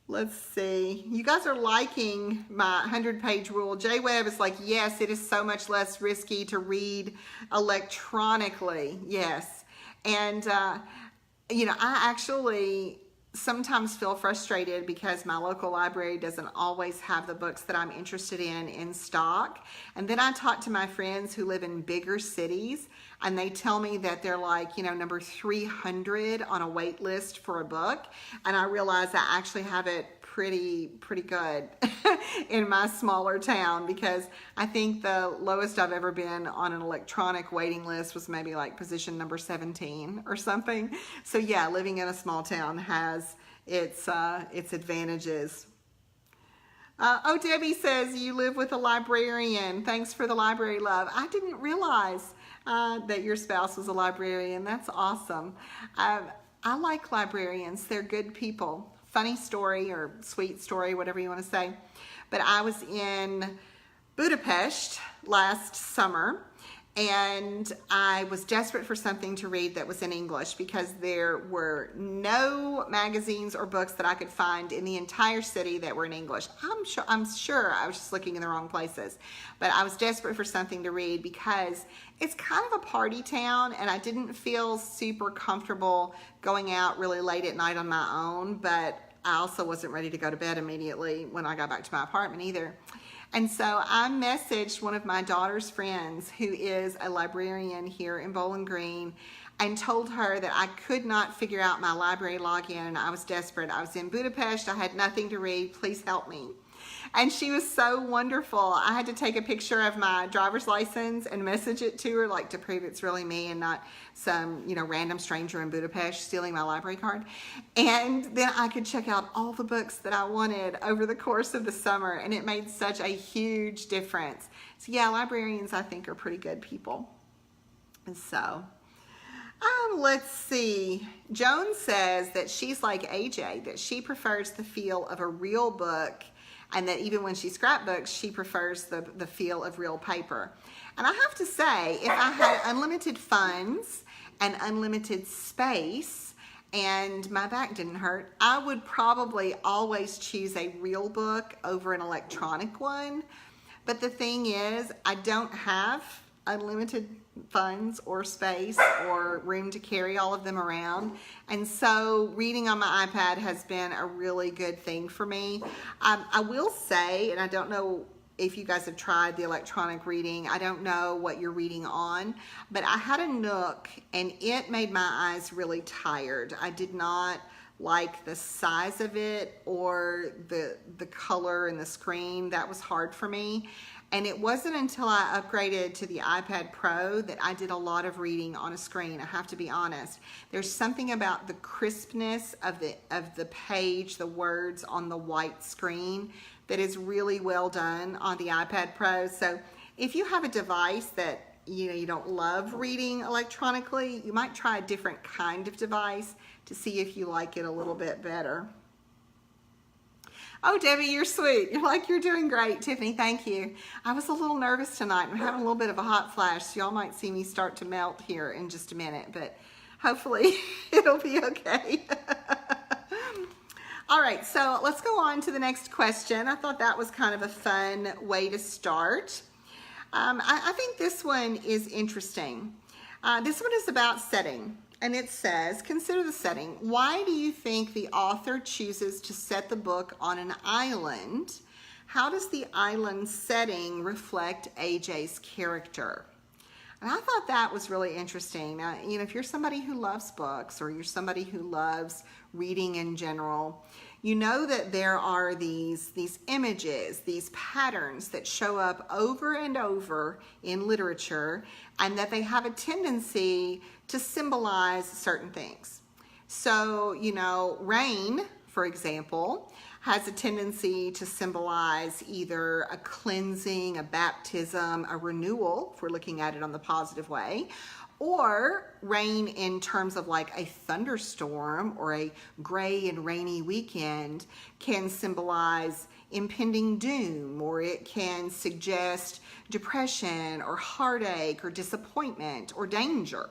Let's see. You guys are liking my 100-page rule. Jay Webb is like, yes, it is so much less risky to read electronically. Yes. And, you know, I actually sometimes feel frustrated because my local library doesn't always have the books that I'm interested in stock. And then I talk to my friends who live in bigger cities, and they tell me that they're like, you know, number 300 on a wait list for a book. And I realize I actually have it pretty good in my smaller town, because I think the lowest I've ever been on an electronic waiting list was maybe like position number 17 or something. So yeah, living in a small town has its advantages. Oh, Debbie says you live with a librarian. Thanks for the library love. I didn't realize that your spouse was a librarian. That's awesome. I like librarians. They're good people. Funny story or sweet story, whatever you want to say. But I was in Budapest last summer, And I was desperate for something to read that was in English because there were no magazines or books that I could find in the entire city that were in English. I'm sure I was just looking in the wrong places, but I was desperate for something to read because it's kind of a party town, and I didn't feel super comfortable going out really late at night on my own, but I also wasn't ready to go to bed immediately when I got back to my apartment either. And so I messaged one of my daughter's friends who is a librarian here in Bowling Green and told her that I could not figure out my library login and I was desperate. I was in Budapest. I had nothing to read. Please help me. And she was so wonderful. I had to take a picture of my driver's license and message it to her, like to prove it's really me and not some, random stranger in Budapest stealing my library card. And then I could check out all the books that I wanted over the course of the summer, and it made such a huge difference. So yeah, librarians, I think, are pretty good people. And so, let's see. Joan says that she's like AJ, that she prefers the feel of a real book, and that even when she scrapbooks, she prefers the feel of real paper. And I have to say, if I had unlimited funds and unlimited space and my back didn't hurt, I would probably always choose a real book over an electronic one. But the thing is, I don't have unlimited funds or space or room to carry all of them around, and so reading on my iPad has been a really good thing for me. I will say, and I don't know if you guys have tried the electronic reading, I don't know what you're reading on, but I had a Nook and it made my eyes really tired. I did not like the size of it or the color and the screen. That was hard for me. And it wasn't until I upgraded to the iPad Pro that I did a lot of reading on a screen. I have to be honest. There's something about the crispness of the page, the words on the white screen, that is really well done on the iPad Pro. So if you have a device that you don't love reading electronically, you might try a different kind of device to see if you like it a little bit better. Oh, Debbie, you're sweet. You're doing great. Tiffany, thank you. I was a little nervous tonight. I'm having a little bit of a hot flash, so y'all might see me start to melt here in just a minute, but hopefully it'll be okay. All right, so let's go on to the next question. I thought that was kind of a fun way to start. I think this one is interesting. This one is about setting. And it says, consider the setting. Why do you think the author chooses to set the book on an island? How does the island setting reflect AJ's character? And I thought that was really interesting. Now, if you're somebody who loves books or you're somebody who loves reading in general, you know that there are these images, these patterns that show up over and over in literature, and that they have a tendency to symbolize certain things. So, rain, for example, has a tendency to symbolize either a cleansing, a baptism, a renewal, if we're looking at it on the positive way, or rain in terms of like a thunderstorm or a gray and rainy weekend can symbolize impending doom, or it can suggest depression or heartache or disappointment or danger.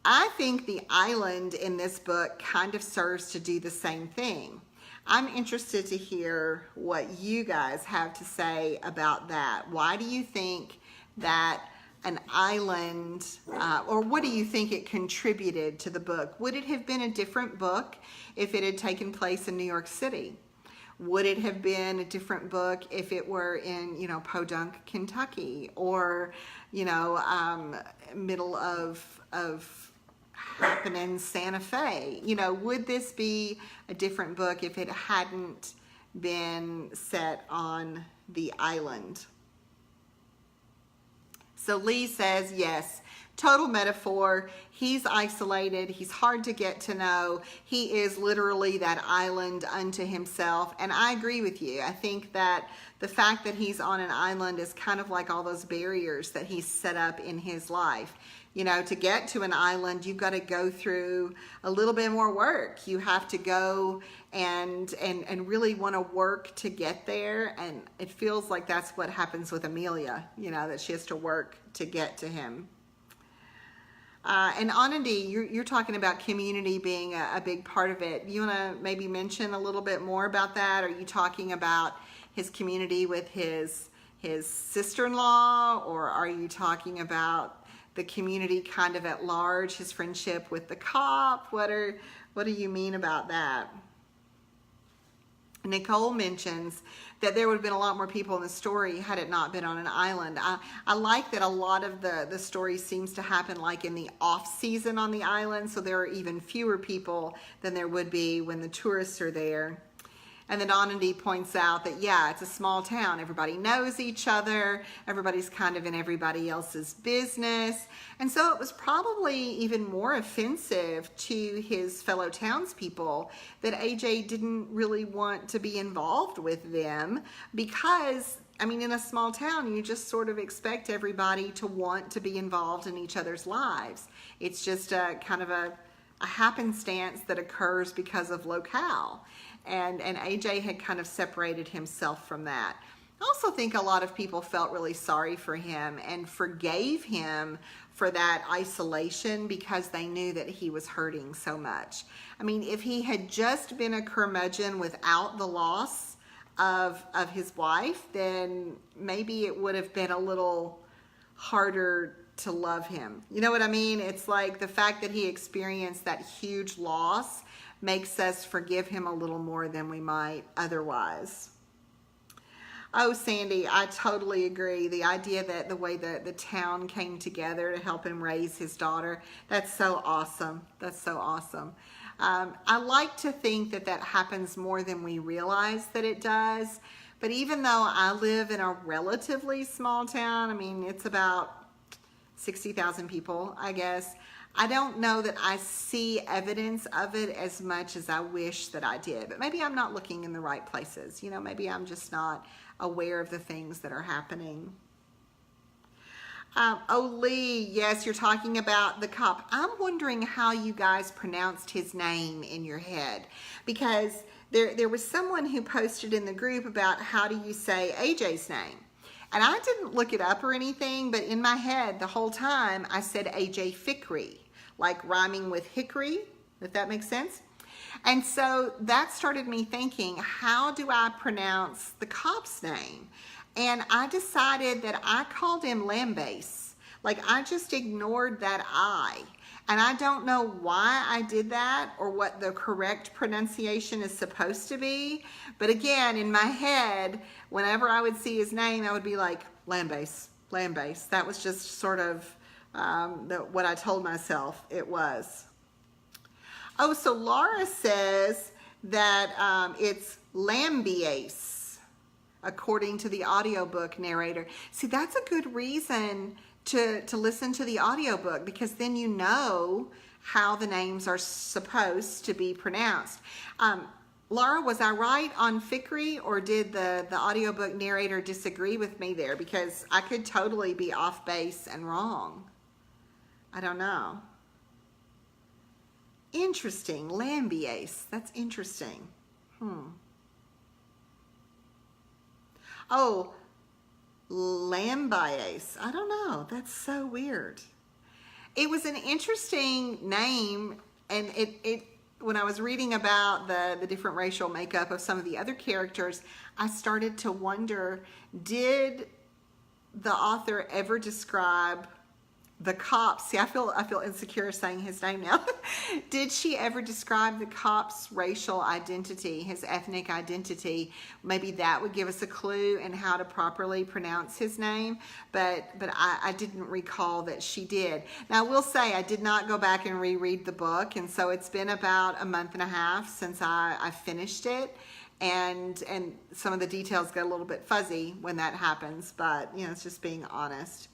I think the island in this book kind of serves to do the same thing. I'm interested to hear what you guys have to say about that. Why do you think that an island, or what do you think it contributed to the book? Would it have been a different book if it had taken place in New York City? Would it have been a different book if it were in, Podunk, Kentucky, or, middle of happening Santa Fe? Would this be a different book if it hadn't been set on the island? So Lee says, yes, total metaphor. He's isolated. He's hard to get to know. He is literally that island unto himself. And I agree with you. I think that the fact that he's on an island is kind of like all those barriers that he's set up in his life You know, to get to an island, you've got to go through a little bit more work. You have to go and really want to work to get there. And it feels like that's what happens with Amelia, you know, that she has to work to get to him. And Anandi, you're talking about community being a big part of it. You want to maybe mention a little bit more about that? Are you talking about his community with his sister-in-law, or are you talking about the community kind of at large, his friendship with the cop? What do you mean about that? Nicole mentions that there would have been a lot more people in the story had it not been on an island. I like that a lot of the story seems to happen like in the off season on the island, so there are even fewer people than there would be when the tourists are there. And then Anandi points out that, yeah, it's a small town. Everybody knows each other. Everybody's kind of in everybody else's business. And so it was probably even more offensive to his fellow townspeople that AJ didn't really want to be involved with them because, I mean, in a small town, you just sort of expect everybody to want to be involved in each other's lives. It's just a kind of a happenstance that occurs because of locale. And AJ had kind of separated himself from that. I also think a lot of people felt really sorry for him and forgave him for that isolation because they knew that he was hurting so much. I mean, if he had just been a curmudgeon without the loss of his wife, then maybe it would have been a little harder to love him. You know what I mean? It's like the fact that he experienced that huge loss makes us forgive him a little more than we might otherwise. Oh, Sandy, I totally agree. The idea that the way that the town came together to help him raise his daughter, that's so awesome. That's so awesome. I like to think that that happens more than we realize that it does. But even though I live in a relatively small town, I mean, it's about 60,000 people, I guess, I don't know that I see evidence of it as much as I wish that I did. But maybe I'm not looking in the right places. You know, maybe I'm just not aware of the things that are happening. Oh, Lee, yes, you're talking about the cop. I'm wondering how you guys pronounced his name in your head. Because there was someone who posted in the group about how do you say AJ's name. And I didn't look it up or anything, but in my head the whole time I said AJ Fikry, like rhyming with hickory, if that makes sense. And so that started me thinking, how do I pronounce the cop's name? And I decided that I called him Lambase. Like I just ignored that I. And I don't know why I did that or what the correct pronunciation is supposed to be. But again, in my head, whenever I would see his name, I would be like, Lambase, Lambase. That was just sort of what I told myself it was. Oh, so Laura says that it's Lambiase, according to the audiobook narrator. See, that's a good reason to listen to the audiobook, because then you know how the names are supposed to be pronounced. Laura, was I right on Fikry, or did the audiobook narrator disagree with me there? Because I could totally be off base and wrong. I don't know. Interesting. Lambiase. That's interesting. Oh, Lambiase. I don't know. That's so weird. It was an interesting name, and it when I was reading about the different racial makeup of some of the other characters, I started to wonder, did the author ever describe the cop's, see, I feel insecure saying his name now. Did she ever describe the cop's racial identity, his ethnic identity? Maybe that would give us a clue in how to properly pronounce his name, but I didn't recall that she did. Now, I will say I did not go back and reread the book, and so it's been about a month and a half since I finished it. And some of the details get a little bit fuzzy when that happens, but you know, it's just being honest.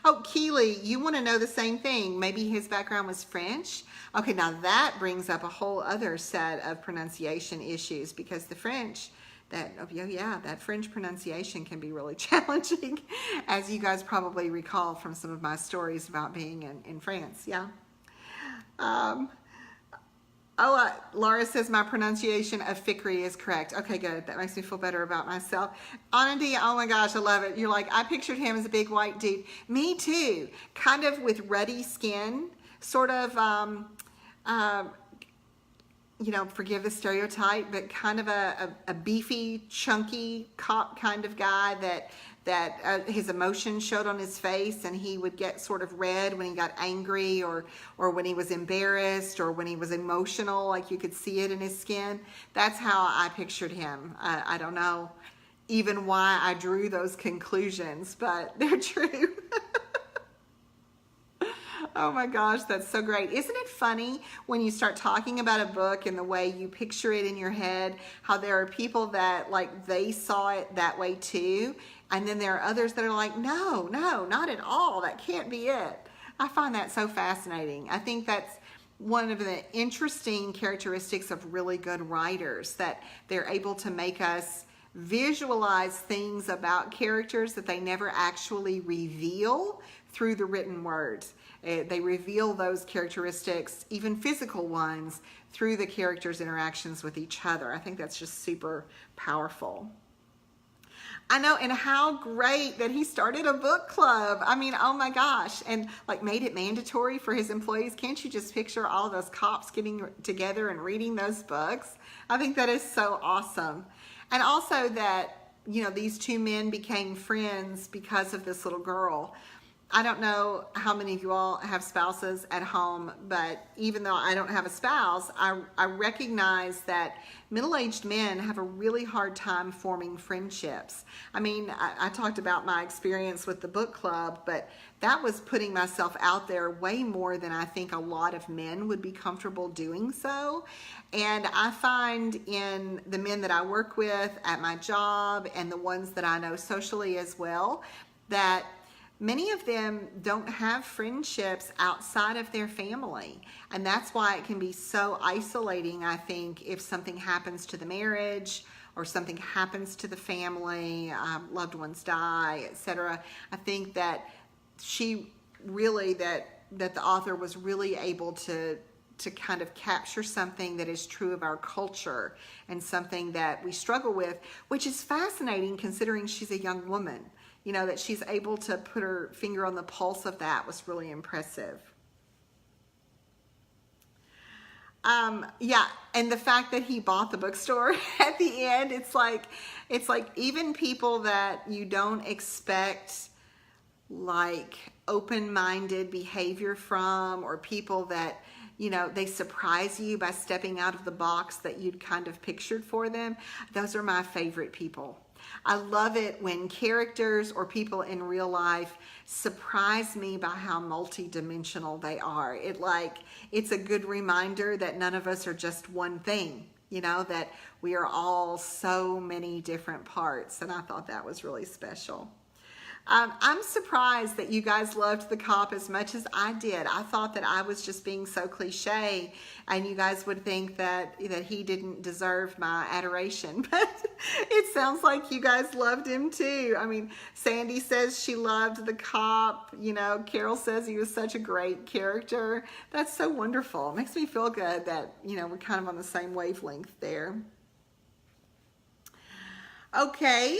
Oh, Keely, you want to know the same thing. Maybe his background was French. Okay, now that brings up a whole other set of pronunciation issues, because the French that French pronunciation can be really challenging, as you guys probably recall from some of my stories about being in France. Yeah. Laura says my pronunciation of Fikry is correct. Okay, good. That makes me feel better about myself. Anandi, oh my gosh, I love it. You're like, I pictured him as a big white dude. Me too. Kind of with ruddy skin, sort of, forgive the stereotype, but kind of a beefy, chunky cop kind of guy that his emotions showed on his face, and he would get sort of red when he got angry or when he was embarrassed or when he was emotional, like you could see it in his skin. That's how I pictured him. I don't know even why I drew those conclusions, but they're true. Oh my gosh, that's so great. Isn't it funny when you start talking about a book and the way you picture it in your head, how there are people that like they saw it that way too, and then there are others that are like, no, not at all. That can't be it. I find that so fascinating. I think that's one of the interesting characteristics of really good writers, that they're able to make us visualize things about characters that they never actually reveal through the written words. They reveal those characteristics, even physical ones, through the characters' interactions with each other. I think that's just super powerful. I know, and how great that he started a book club. I mean, oh my gosh, and like made it mandatory for his employees. Can't you just picture all those cops getting together and reading those books? I think that is so awesome. And also that, these two men became friends because of this little girl. I don't know how many of you all have spouses at home, but even though I don't have a spouse, I recognize that middle-aged men have a really hard time forming friendships. I mean, I talked about my experience with the book club, but that was putting myself out there way more than I think a lot of men would be comfortable doing so. And I find in the men that I work with at my job and the ones that I know socially as well, that many of them don't have friendships outside of their family. And that's why it can be so isolating, I think, if something happens to the marriage or something happens to the family, loved ones die, etc. I think that that the author was really able to kind of capture something that is true of our culture and something that we struggle with, which is fascinating considering she's a young woman. That she's able to put her finger on the pulse of that was really impressive. And the fact that he bought the bookstore at the end, it's like even people that you don't expect like open-minded behavior from, or people that, they surprise you by stepping out of the box that you'd kind of pictured for them. Those are my favorite people. I love it when characters or people in real life surprise me by how multidimensional they are. It's a good reminder that none of us are just one thing, that we are all so many different parts. And I thought that was really special. I'm surprised that you guys loved the cop as much as I did. I thought that I was just being so cliche and you guys would think that he didn't deserve my adoration. But it sounds like you guys loved him too. I mean, Sandy says she loved the cop. Carol says he was such a great character. That's so wonderful. It makes me feel good that, we're kind of on the same wavelength there. Okay,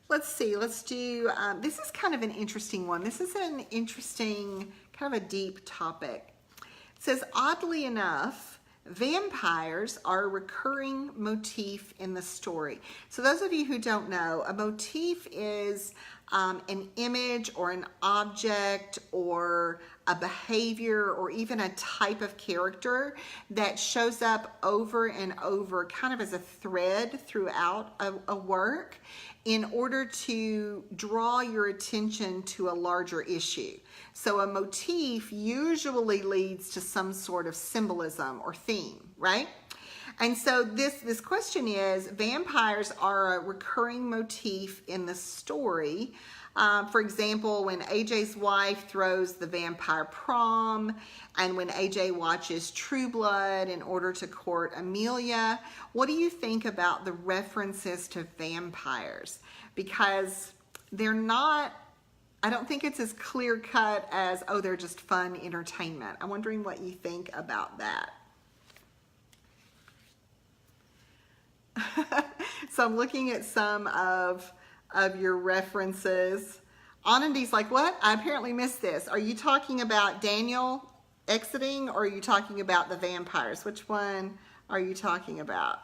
let's see, let's do, this is kind of an interesting one. This is an interesting, kind of a deep topic. It says, oddly enough, vampires are a recurring motif in the story. So those of you who don't know, a motif is an image or an object or a behavior or even a type of character that shows up over and over kind of as a thread throughout a work in order to draw your attention to a larger issue. So a motif usually leads to some sort of symbolism or theme, right? And so this question is, vampires are a recurring motif in the story. For example, when AJ's wife throws the vampire prom, and when AJ watches True Blood in order to court Amelia, what do you think about the references to vampires? Because they're not, I don't think it's as clear cut as, oh, they're just fun entertainment. I'm wondering what you think about that. So I'm looking at some of your references. Anandi's like, what? I apparently missed this. Are you talking about Daniel exiting, or are you talking about the vampires? Which one are you talking about?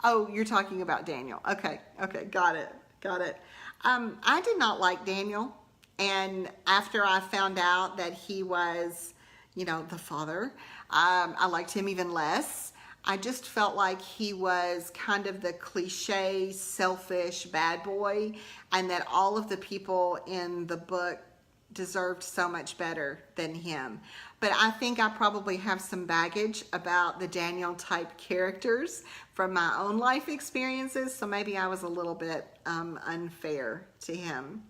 Oh, you're talking about Daniel. Okay, got it. I did not like Daniel, and after I found out that he was, the father, I liked him even less. I just felt like he was kind of the cliche, selfish bad boy, and that all of the people in the book deserved so much better than him. But I think I probably have some baggage about the Daniel type characters from my own life experiences, so maybe I was a little bit unfair to him.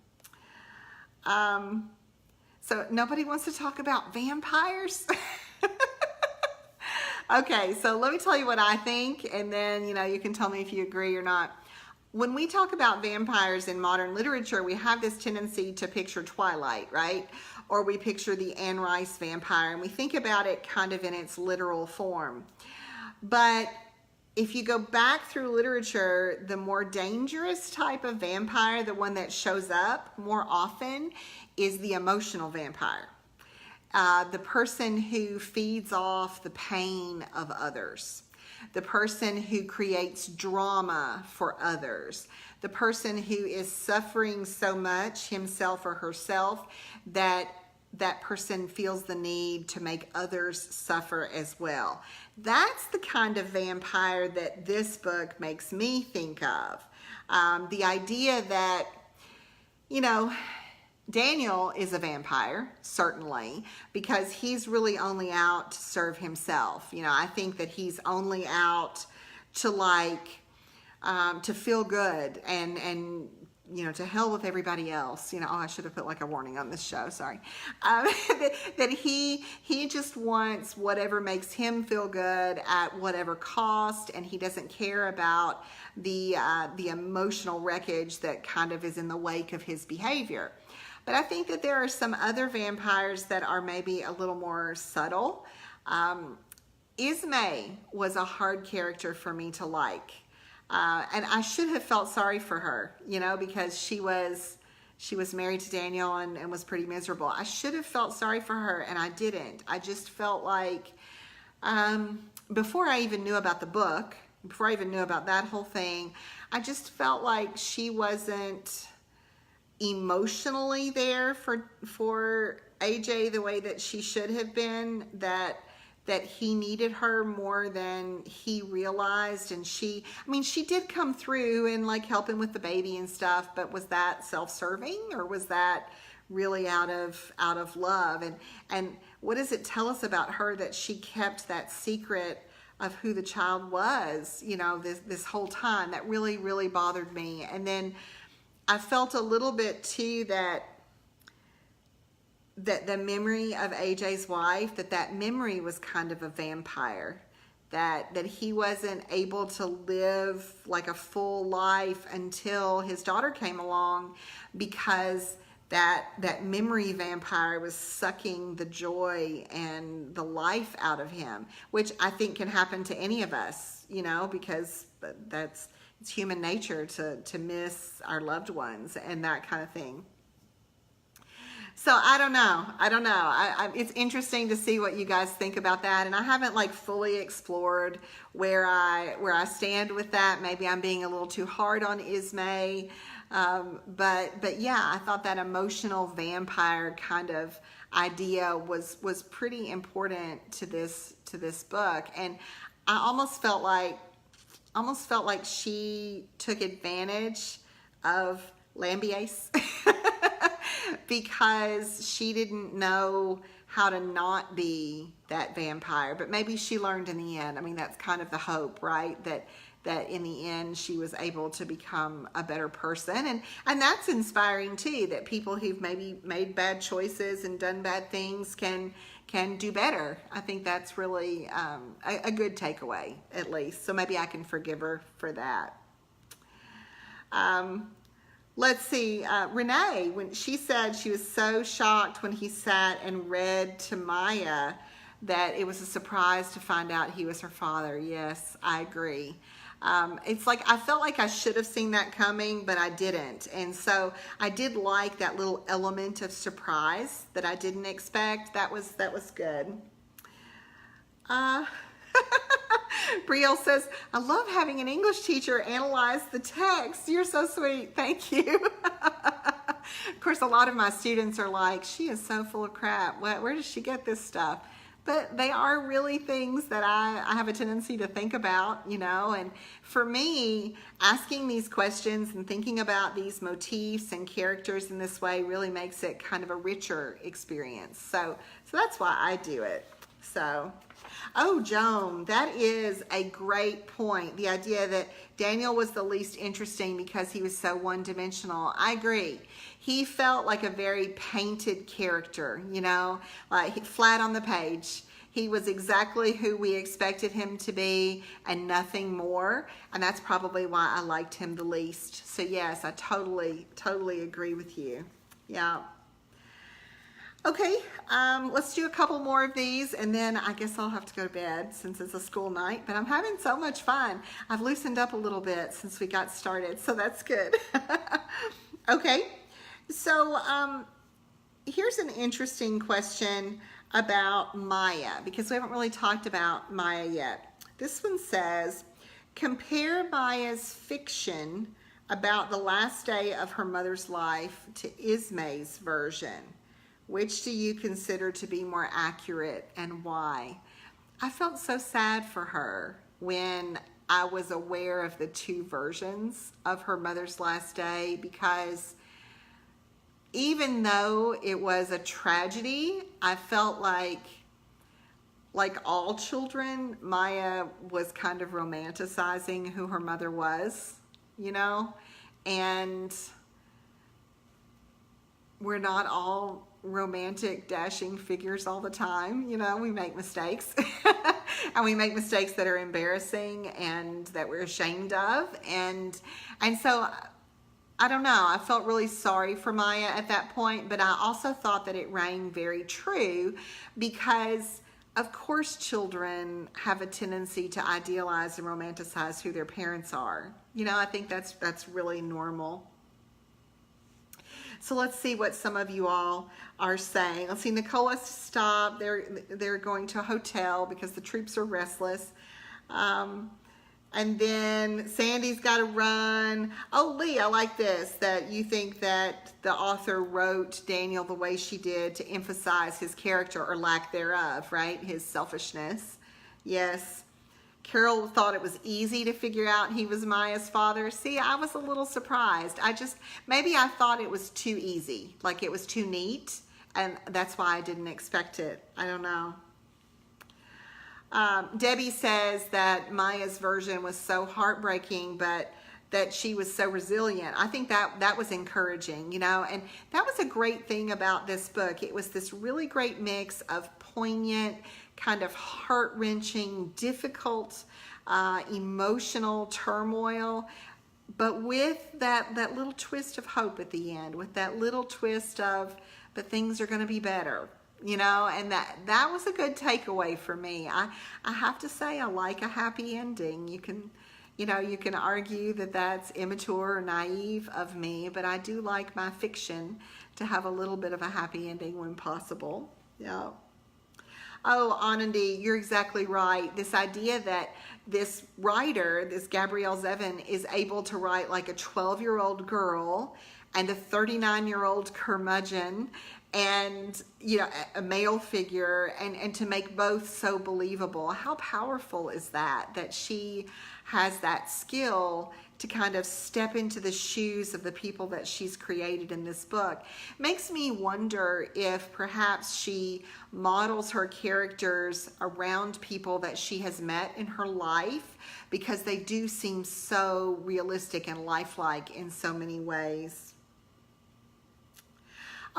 So nobody wants to talk about vampires? Okay, so let me tell you what I think, and then, you can tell me if you agree or not. When we talk about vampires in modern literature, we have this tendency to picture Twilight, right? Or we picture the Anne Rice vampire, and we think about it kind of in its literal form. But if you go back through literature, the more dangerous type of vampire, the one that shows up more often, is the emotional vampire. The person who feeds off the pain of others, the person who creates drama for others, the person who is suffering so much himself or herself that that person feels the need to make others suffer as well. That's the kind of vampire that this book makes me think of. The idea that, Daniel is a vampire, certainly, because he's really only out to serve himself. I think that he's only out to to feel good and to hell with everybody else. Oh, I should have put like a warning on this show, sorry. That he just wants whatever makes him feel good at whatever cost, and he doesn't care about the emotional wreckage that kind of is in the wake of his behavior. But I think that there are some other vampires that are maybe a little more subtle. Ismay was a hard character for me to like. And I should have felt sorry for her, because she was married to Daniel and was pretty miserable. I should have felt sorry for her, and I didn't. I just felt like, before I even knew about the book, before I even knew about that whole thing, I just felt like she wasn't emotionally there for AJ the way that she should have been, that he needed her more than he realized. And she did come through and help him with the baby and stuff, but was that self-serving, or was that really out of love? And what does it tell us about her that she kept that secret of who the child was, this whole time? That really, really bothered me. And then I felt a little bit too that the memory of AJ's wife, that memory was kind of a vampire, that he wasn't able to live like a full life until his daughter came along, because that memory vampire was sucking the joy and the life out of him, which I think can happen to any of us, because it's human nature to miss our loved ones and that kind of thing. So I don't know. It's interesting to see what you guys think about that, and I haven't fully explored where I stand with that. Maybe I'm being a little too hard on Ismay, but yeah, I thought that emotional vampire kind of idea was pretty important to this book, and I almost felt like she took advantage of Lambiase because she didn't know how to not be that vampire, but maybe she learned in the end. I mean, that's kind of the hope, right? That in the end she was able to become a better person, and that's inspiring too, that people who've maybe made bad choices and done bad things can do better. I think that's really a good takeaway, at least. So maybe I can forgive her for that. Let's see, Renee, when she said she was so shocked when he sat and read to Maya that it was a surprise to find out he was her father. Yes, I agree. It's like I felt like I should have seen that coming, but I didn't. And so I did like that little element of surprise that I didn't expect. That was good. Brielle says, I love having an English teacher analyze the text. You're so sweet. Thank you. Of course, a lot of my students are like, she is so full of crap. Where does she get this stuff? But they are really things that I have a tendency to think about, you know. And for me, asking these questions and thinking about these motifs and characters in this way really makes it kind of a richer experience. So that's why I do it. So, oh, Joan, that is a great point. The idea that Daniel was the least interesting because he was so one-dimensional. I agree. He felt like a very painted character, you know, like flat on the page. He was exactly who we expected him to be and nothing more. And that's probably why I liked him the least. So yes, I totally agree with you. Yeah. Okay, let's do a couple more of these and then I guess I'll have to go to bed since it's a school night, but I'm having so much fun. I've loosened up a little bit since we got started, so that's good. Okay, so here's an interesting question about Maya, because we haven't really talked about Maya yet. This one says, compare Maya's fiction about the last day of her mother's life to Ismay's version. Which do you consider to be more accurate and why? I felt so sad for her when I was aware of the two versions of her mother's last day, because even though it was a tragedy, I felt like all children, Maya was kind of romanticizing who her mother was, you know, and we're not all romantic, dashing figures all the time. You know, we make mistakes and we make mistakes that are embarrassing and that we're ashamed of. And so I don't know, I felt really sorry for Maya at that point, but I also thought that it rang very true because of course children have a tendency to idealize and romanticize who their parents are. You know, I think that's really normal. So let's see what some of you all are saying. Let's see, Nicole has to stop. They're going to a hotel because the troops are restless. And then Sandy's got to run. Oh, Lee, I like this, that you think that the author wrote Daniel the way she did to emphasize his character or lack thereof, right? His selfishness. Yes. Carol thought it was easy to figure out he was Maya's father. See, I was a little surprised. Maybe I thought it was too easy, like it was too neat, and that's why I didn't expect it. I don't know. Debbie says that Maya's version was so heartbreaking, but that she was so resilient. I think that was encouraging, you know, and that was a great thing about this book. It was this really great mix of poignant, kind of heart-wrenching, difficult, emotional turmoil, but with that little twist of hope at the end, with that little twist of, but things are going to be better, you know, and that was a good takeaway for me. I have to say I like a happy ending. You can argue that that's immature or naive of me, but I do like my fiction to have a little bit of a happy ending when possible. Yeah. Oh, Anandi, you're exactly right. This idea that this writer, this Gabrielle Zevin, is able to write like a 12-year-old girl and a 39-year-old curmudgeon and you know, a male figure, and to make both so believable. How powerful is that, that she has that skill to kind of step into the shoes of the people that she's created in this book. Makes me wonder if perhaps she models her characters around people that she has met in her life, because they do seem so realistic and lifelike in so many ways.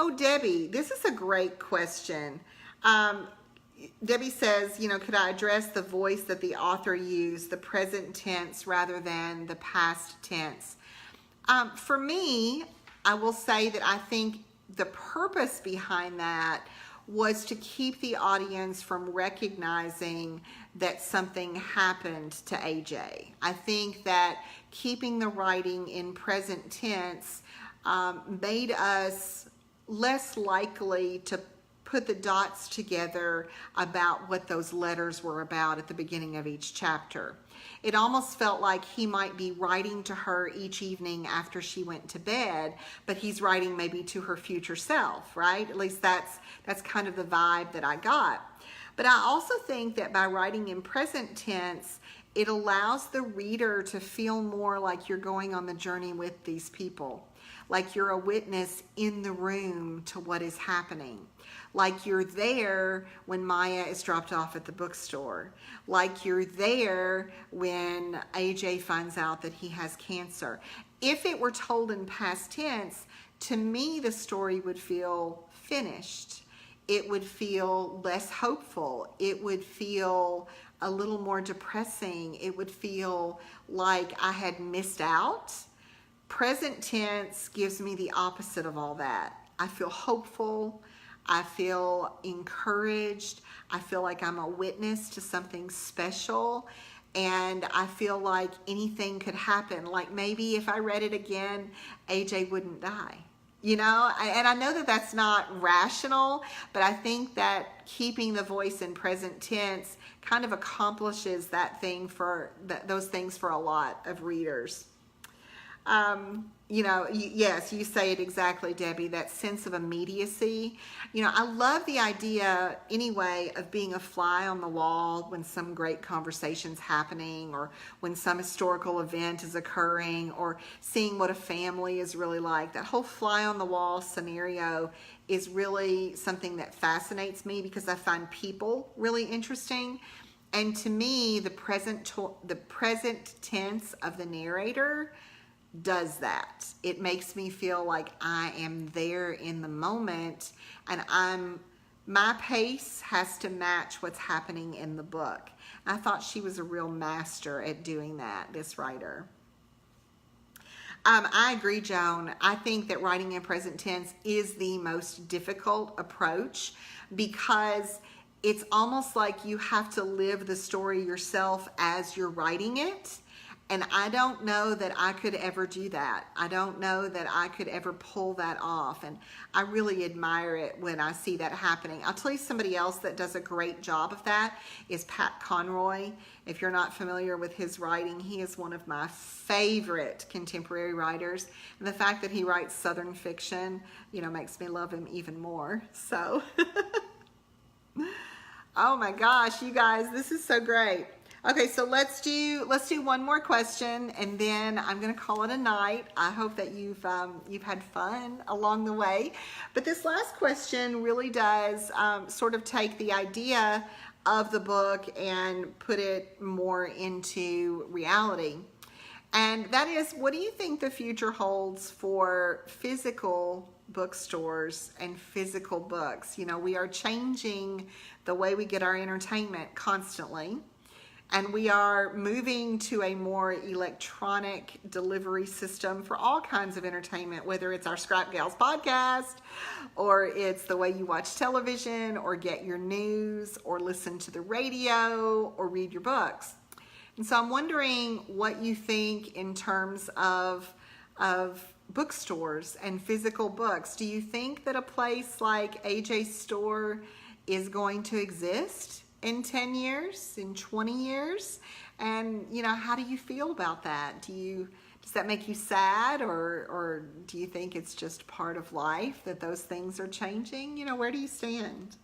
Oh, Debbie, this is a great question. Debbie says, you know, could I address the voice that the author used, the present tense rather than the past tense? For me, I will say that I think the purpose behind that was to keep the audience from recognizing that something happened to AJ. I think that keeping the writing in present tense made us less likely to put the dots together about what those letters were about at the beginning of each chapter. It almost felt like he might be writing to her each evening after she went to bed, but he's writing maybe to her future self, right? At least that's kind of the vibe that I got. But I also think that by writing in present tense, it allows the reader to feel more like you're going on the journey with these people, like you're a witness in the room to what is happening. Like you're there when Maya is dropped off at the bookstore. Like you're there when AJ finds out that he has cancer. If it were told in past tense, to me the story would feel finished. It would feel less hopeful. It would feel a little more depressing. It would feel like I had missed out. Present tense gives me the opposite of all that. I feel hopeful. I feel encouraged. I feel like I'm a witness to something special. And I feel like anything could happen. Like maybe if I read it again, AJ wouldn't die. You know, and I know that that's not rational, but I think that keeping the voice in present tense kind of accomplishes that thing for those things for a lot of readers. You know, yes, you say it exactly, Debbie, that sense of immediacy. You know, I love the idea anyway of being a fly on the wall when some great conversation's happening, or when some historical event is occurring, or seeing what a family is really like. That whole fly on the wall scenario is really something that fascinates me, because I find people really interesting. And to me, the present tense of the narrator does that. It makes me feel like I am there in the moment, and my pace has to match what's happening in the book. I thought she was a real master at doing that, this writer. I agree, Joan. I think that writing in present tense is the most difficult approach, because it's almost like you have to live the story yourself as you're writing it. And I don't know that I could ever do that. I don't know that I could ever pull that off. And I really admire it when I see that happening. I'll tell you somebody else that does a great job of that is Pat Conroy. If you're not familiar with his writing, he is one of my favorite contemporary writers. And the fact that he writes Southern fiction, you know, makes me love him even more. So, oh my gosh, you guys, this is so great. Okay, so let's do one more question, and then I'm going to call it a night. I hope that you've had fun along the way. But this last question really does sort of take the idea of the book and put it more into reality. And that is, what do you think the future holds for physical bookstores and physical books? You know, we are changing the way we get our entertainment constantly. And we are moving to a more electronic delivery system for all kinds of entertainment, whether it's our Scrap Gals podcast, or it's the way you watch television, or get your news, or listen to the radio, or read your books. And so I'm wondering what you think in terms of bookstores and physical books. Do you think that a place like AJ's store is going to exist in 10 years, in 20 years? And, you know, how do you feel about that? Does Does that make you sad, or do you think it's just part of life that those things are changing? You know, where do you stand?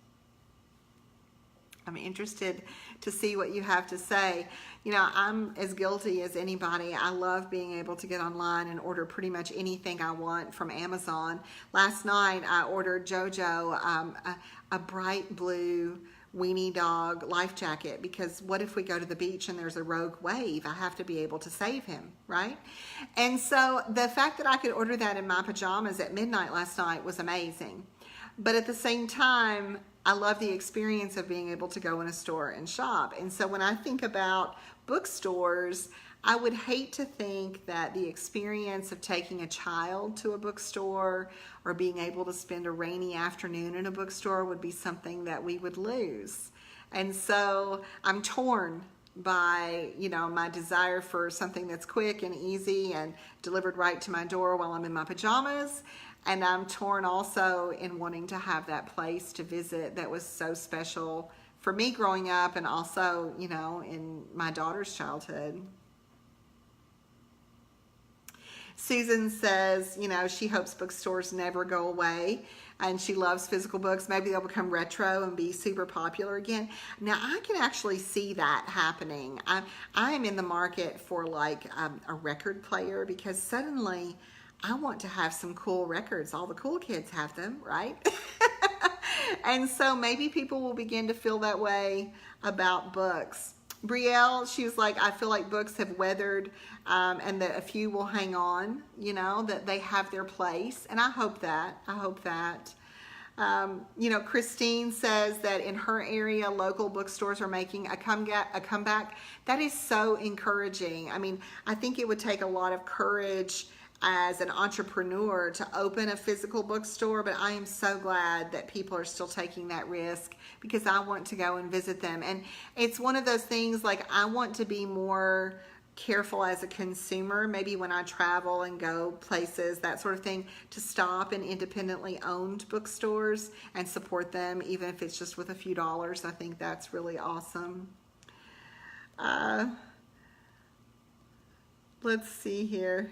I'm interested to see what you have to say. You know, I'm as guilty as anybody. I love being able to get online and order pretty much anything I want from Amazon. Last night I ordered JoJo a bright blue weenie dog life jacket, because what if we go to the beach and there's a rogue wave? I have to be able to save him, right? And so the fact that I could order that in my pajamas at midnight last night was amazing. But at the same time, I love the experience of being able to go in a store and shop. And so when I think about bookstores, I would hate to think that the experience of taking a child to a bookstore or being able to spend a rainy afternoon in a bookstore would be something that we would lose. And so I'm torn by, you know, my desire for something that's quick and easy and delivered right to my door while I'm in my pajamas. And I'm torn also in wanting to have that place to visit that was so special for me growing up, and also, you know, in my daughter's childhood. Susan says, you know, she hopes bookstores never go away, and she loves physical books. Maybe they'll become retro and be super popular again. Now, I can actually see that happening. I am in the market for like a record player, because suddenly I want to have some cool records. All the cool kids have them, right? And so maybe people will begin to feel that way about books. Brielle, she was like, I feel like books have weathered, and that a few will hang on, you know, that they have their place. And I hope that. I hope that. You know, Christine says that in her area, local bookstores are making a comeback. That is so encouraging. I mean, I think it would take a lot of courage as an entrepreneur to open a physical bookstore, but I am so glad that people are still taking that risk, because I want to go and visit them. And it's one of those things, like, I want to be more careful as a consumer, maybe when I travel and go places, that sort of thing, to stop in independently owned bookstores and support them, even if it's just with a few dollars. I think that's really awesome. Let's see here.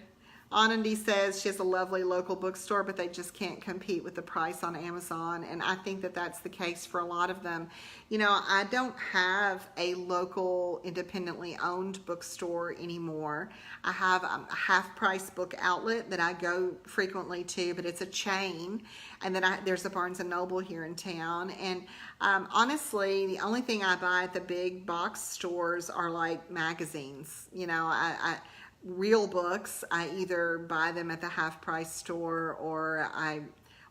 Anandi says she has a lovely local bookstore, but they just can't compete with the price on Amazon. And I think that that's the case for a lot of them. You know, I don't have a local independently owned bookstore anymore. I have a half-price book outlet that I go frequently to, but it's a chain. And then there's a Barnes & Noble here in town. And honestly, the only thing I buy at the big box stores are like magazines. You know, real books, I either buy them at the half-price store, or I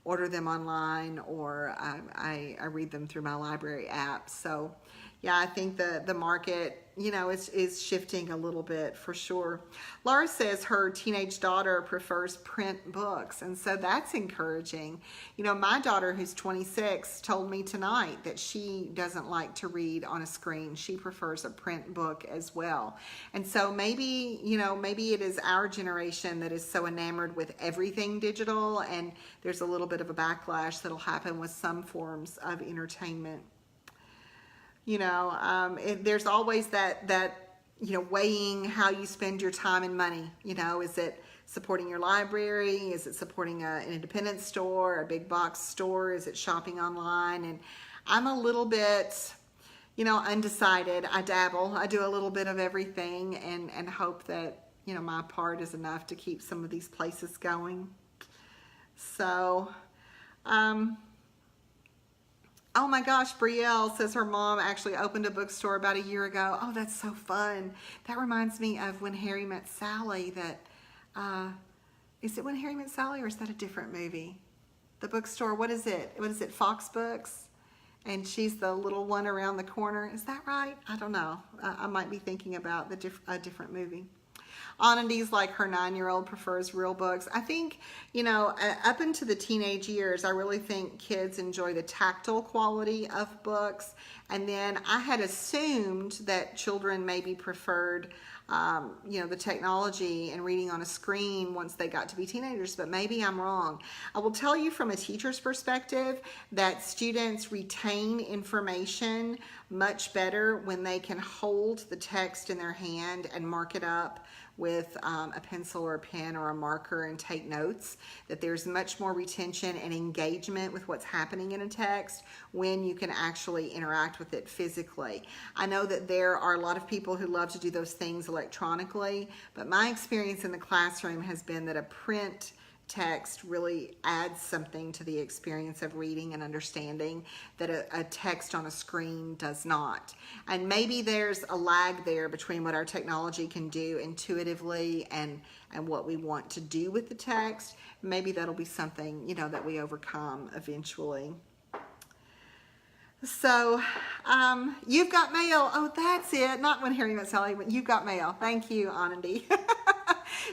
order them online, or I read them through my library app. So yeah, I think the market, you know, is shifting a little bit for sure. Laura says her teenage daughter prefers print books, and so that's encouraging. You know, my daughter, who's 26, told me tonight that she doesn't like to read on a screen. She prefers a print book as well. And so maybe, you know, maybe it is our generation that is so enamored with everything digital, and there's a little bit of a backlash that'll happen with some forms of entertainment. You know, there's always that, you know, weighing how you spend your time and money. You know, is it supporting your library? Is it supporting an independent store, a big box store? Is it shopping online? And I'm a little bit, you know, undecided. I dabble. I do a little bit of everything, and hope that, you know, my part is enough to keep some of these places going. So, oh my gosh, Brielle says her mom actually opened a bookstore about a year ago. Oh, that's so fun. That reminds me of When Harry Met Sally. Is it When Harry Met Sally, or is that a different movie? The bookstore, what is it? What is it, Fox Books? And she's the little one around the corner. Is that right? I don't know. I might be thinking about a different movie. Anandi's like her 9-year-old prefers real books. I think, you know, up into the teenage years, I really think kids enjoy the tactile quality of books. And then I had assumed that children maybe preferred, you know, the technology and reading on a screen once they got to be teenagers, but maybe I'm wrong. I will tell you from a teacher's perspective that students retain information much better when they can hold the text in their hand and mark it up with a pencil or a pen or a marker and take notes, that there's much more retention and engagement with what's happening in a text when you can actually interact with it physically. I know that there are a lot of people who love to do those things electronically, but my experience in the classroom has been that a print text really adds something to the experience of reading and understanding that a text on a screen does not. And maybe there's a lag there between what our technology can do intuitively and what we want to do with the text. Maybe that'll be something, you know, that we overcome eventually. So, you've got mail. Oh, that's it. Not when hearing about Sally, but you've got mail. Thank you, Anandi.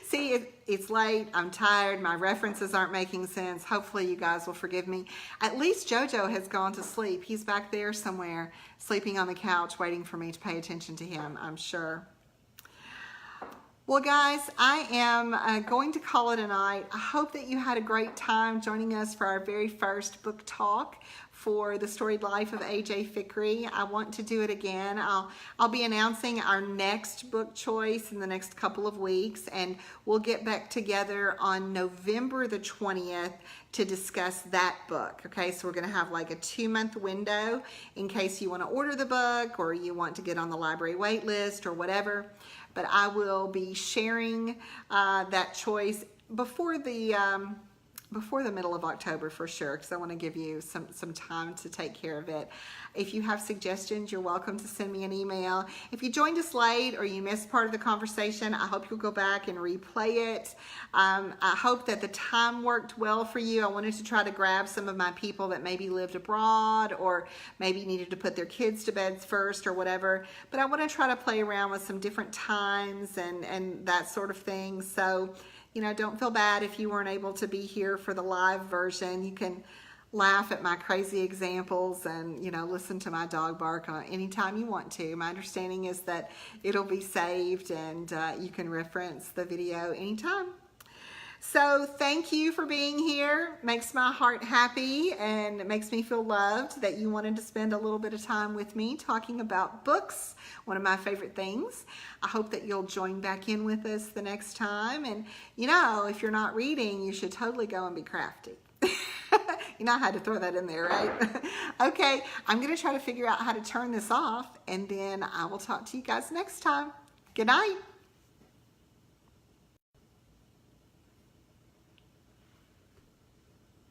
See, it's late. I'm tired. My references aren't making sense. Hopefully you guys will forgive me. At least Jojo has gone to sleep. He's back there somewhere, sleeping on the couch, waiting for me to pay attention to him, I'm sure. Well, guys, I am going to call it a night. I hope that you had a great time joining us for our very first book talk for The Storied Life of A.J. Fikry. I want to do it again. I'll be announcing our next book choice in the next couple of weeks, and we'll get back together on November the 20th to discuss that book. Okay, so we're going to have like a 2-month window in case you want to order the book or you want to get on the library wait list or whatever. But I will be sharing that choice before the middle of October for sure, because I want to give you some time to take care of it. If you have suggestions, you're welcome to send me an email. If you joined us late or you missed part of the conversation, I hope you'll go back and replay it. I hope that the time worked well for you. I wanted to try to grab some of my people that maybe lived abroad or maybe needed to put their kids to bed first or whatever. But I want to try to play around with some different times and that sort of thing. So, you know, don't feel bad if you weren't able to be here for the live version. You can laugh at my crazy examples and, you know, listen to my dog bark anytime you want to. My understanding is that it'll be saved and you can reference the video anytime. So thank you for being here. Makes my heart happy and it makes me feel loved that you wanted to spend a little bit of time with me talking about books, one of my favorite things. I hope that you'll join back in with us the next time. And you know, if you're not reading, you should totally go and be crafty. You know, I had to throw that in there, right? Okay, I'm going to try to figure out how to turn this off and then I will talk to you guys next time. Good night.